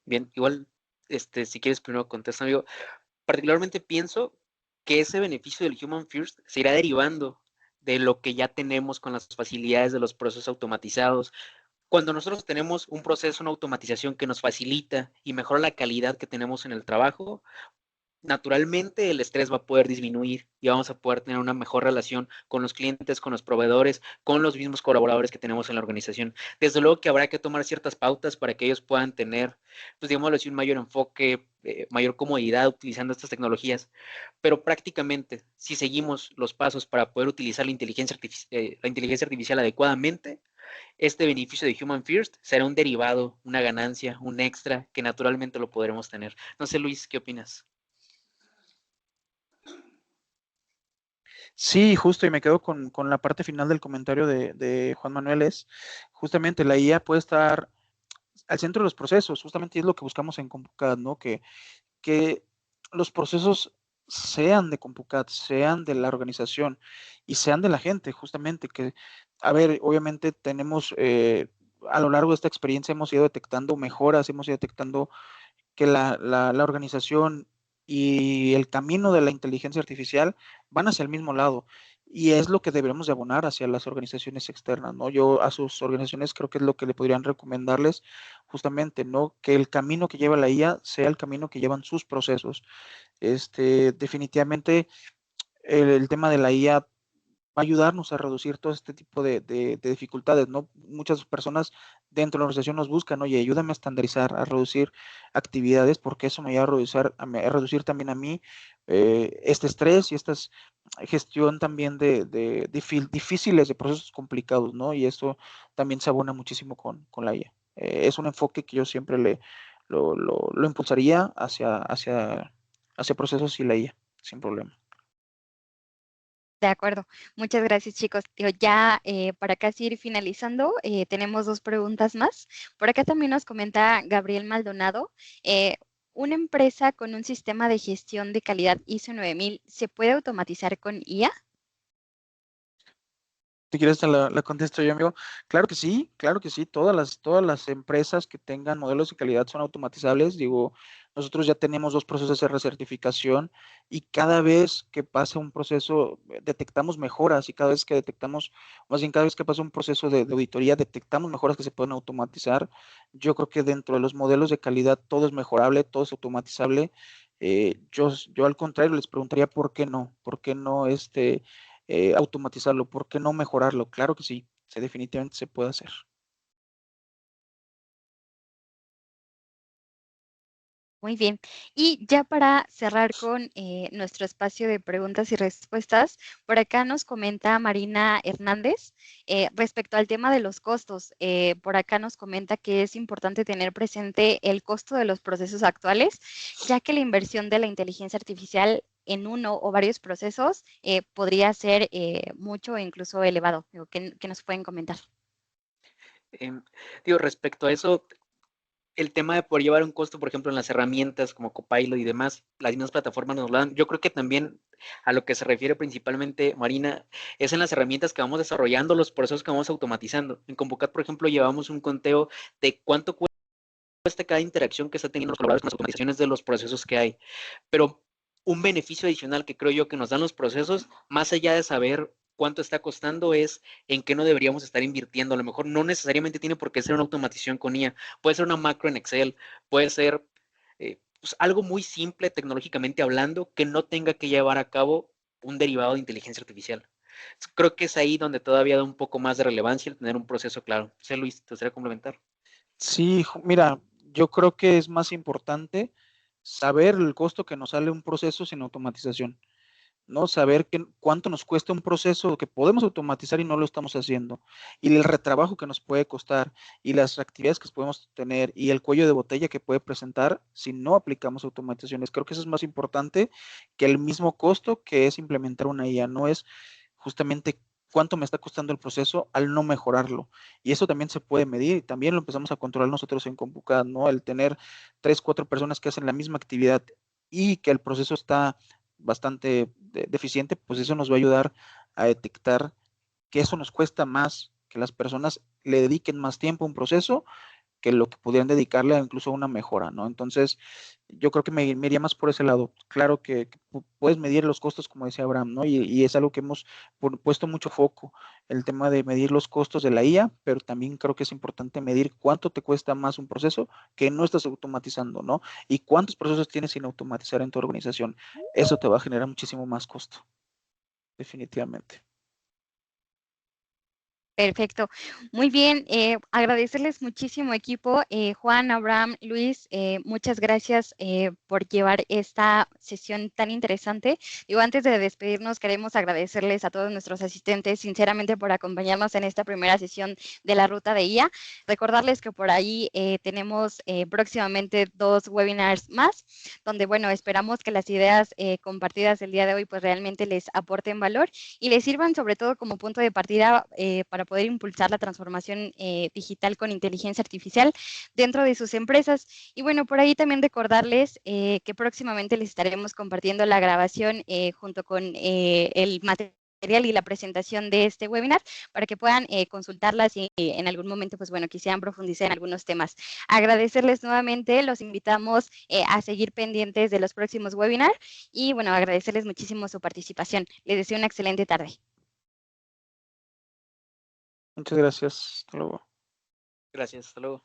Bien, igual, si quieres primero contestar, amigo. Particularmente pienso que ese beneficio del Human First se irá derivando de lo que ya tenemos con las facilidades de los procesos automatizados. Cuando nosotros tenemos un proceso, una automatización que nos facilita y mejora la calidad que tenemos en el trabajo, naturalmente el estrés va a poder disminuir y vamos a poder tener una mejor relación con los clientes, con los proveedores, con los mismos colaboradores que tenemos en la organización. Desde luego que habrá que tomar ciertas pautas para que ellos puedan tener, pues digámoslo así, un mayor enfoque, mayor comodidad utilizando estas tecnologías, pero prácticamente si seguimos los pasos para poder utilizar la inteligencia artificial adecuadamente, este beneficio de Human First será un derivado, una ganancia, un extra que naturalmente lo podremos tener. No sé, Luis, ¿qué opinas? Sí, justo, y me quedo con la parte final del comentario de Juan Manuel, es justamente la IA puede estar al centro de los procesos, justamente es lo que buscamos en CompuCAD, ¿no? Que los procesos sean de CompuCAD, sean de la organización y sean de la gente, justamente, que, a ver, obviamente tenemos, a lo largo de esta experiencia hemos ido detectando mejoras, hemos ido detectando que la organización y el camino de la inteligencia artificial van hacia el mismo lado. Y es lo que deberemos de abonar hacia las organizaciones externas, ¿no? Yo a sus organizaciones creo que es lo que le podrían recomendarles justamente, ¿no? Que el camino que lleva la IA sea el camino que llevan sus procesos. Definitivamente el tema de la IA va a ayudarnos a reducir todo este tipo de dificultades, ¿no? Muchas personas dentro de la organización nos buscan, oye, ayúdame a estandarizar, a reducir actividades, porque eso me va a reducir, a reducir también a mí este estrés y esta gestión también difíciles, de procesos complicados, ¿no? Y eso también se abona muchísimo con la IA. Es un enfoque que yo siempre lo impulsaría hacia procesos y la IA, sin problema. De acuerdo. Muchas gracias, chicos. Digo, ya para casi ir finalizando, tenemos 2 preguntas más. Por acá también nos comenta Gabriel Maldonado, ¿una empresa con un sistema de gestión de calidad ISO 9000 se puede automatizar con IA? Si quieres la contesto yo, amigo. Claro que sí. Todas las empresas que tengan modelos de calidad son automatizables. Digo, nosotros ya tenemos 2 procesos de recertificación y cada vez que pasa un proceso, detectamos mejoras y cada vez que detectamos, más bien cada vez que pasa un proceso de auditoría, detectamos mejoras que se pueden automatizar. Yo creo que dentro de los modelos de calidad todo es mejorable, todo es automatizable. Yo al contrario les preguntaría por qué no automatizarlo, ¿por qué no mejorarlo? Claro que sí, definitivamente se puede hacer. Muy bien. Y ya para cerrar con nuestro espacio de preguntas y respuestas, por acá nos comenta Marina Hernández respecto al tema de los costos. Por acá nos comenta que es importante tener presente el costo de los procesos actuales, ya que la inversión de la inteligencia artificial en uno o varios procesos podría ser mucho o incluso elevado. Digo, ¿qué nos pueden comentar? Respecto a eso, el tema de poder llevar un costo, por ejemplo, en las herramientas como Copilot y demás, las mismas plataformas nos lo dan. Yo creo que también a lo que se refiere principalmente, Marina, es en las herramientas que vamos desarrollando, los procesos que vamos automatizando. En CompuCAD, por ejemplo, llevamos un conteo de cuánto cuesta cada interacción que está teniendo los colaboradores con las automatizaciones de los procesos que hay. Pero un beneficio adicional que creo yo que nos dan los procesos, más allá de saber cuánto está costando, es en qué no deberíamos estar invirtiendo. A lo mejor no necesariamente tiene por qué ser una automatización con IA, puede ser una macro en Excel, puede ser pues algo muy simple tecnológicamente hablando que no tenga que llevar a cabo un derivado de inteligencia artificial. Creo que es ahí donde todavía da un poco más de relevancia el tener un proceso claro. Sí, Luis, te gustaría complementar. Sí, mira, yo creo que es más importante saber el costo que nos sale un proceso sin automatización, ¿no? Saber cuánto nos cuesta un proceso que podemos automatizar y no lo estamos haciendo, y el retrabajo que nos puede costar, y las actividades que podemos tener, y el cuello de botella que puede presentar si no aplicamos automatizaciones. Creo que eso es más importante que el mismo costo que es implementar una IA, no es justamente cuánto me está costando el proceso al no mejorarlo. Y eso también se puede medir y también lo empezamos a controlar nosotros en CompuCAD, ¿no? El tener 3, 4 personas que hacen la misma actividad y que el proceso está bastante deficiente, pues eso nos va a ayudar a detectar que eso nos cuesta más, que las personas le dediquen más tiempo a un proceso que lo que pudieran dedicarle a incluso a una mejora, ¿no? Entonces, yo creo que me iría más por ese lado. Claro que puedes medir los costos, como decía Abraham, ¿no? Y es algo que hemos puesto mucho foco, el tema de medir los costos de la IA, pero también creo que es importante medir cuánto te cuesta más un proceso que no estás automatizando, ¿no? Y cuántos procesos tienes sin automatizar en tu organización. Eso te va a generar muchísimo más costo, definitivamente. Perfecto. Muy bien. Agradecerles muchísimo, equipo. Juan, Abraham, Luis, muchas gracias por llevar esta sesión tan interesante. Digo, antes de despedirnos, queremos agradecerles a todos nuestros asistentes, sinceramente, por acompañarnos en esta primera sesión de la ruta de IA. Recordarles que por ahí tenemos próximamente 2 webinars más, donde, bueno, esperamos que las ideas compartidas el día de hoy pues realmente les aporten valor y les sirvan sobre todo como punto de partida para poder impulsar la transformación digital con inteligencia artificial dentro de sus empresas. Y bueno, por ahí también recordarles que próximamente les estaremos compartiendo la grabación junto con el material y la presentación de este webinar para que puedan consultarlas y en algún momento, pues bueno, quisieran profundizar en algunos temas. Agradecerles nuevamente, los invitamos a seguir pendientes de los próximos webinars y bueno, agradecerles muchísimo su participación. Les deseo una excelente tarde. Muchas gracias. Hasta luego. Gracias, hasta luego.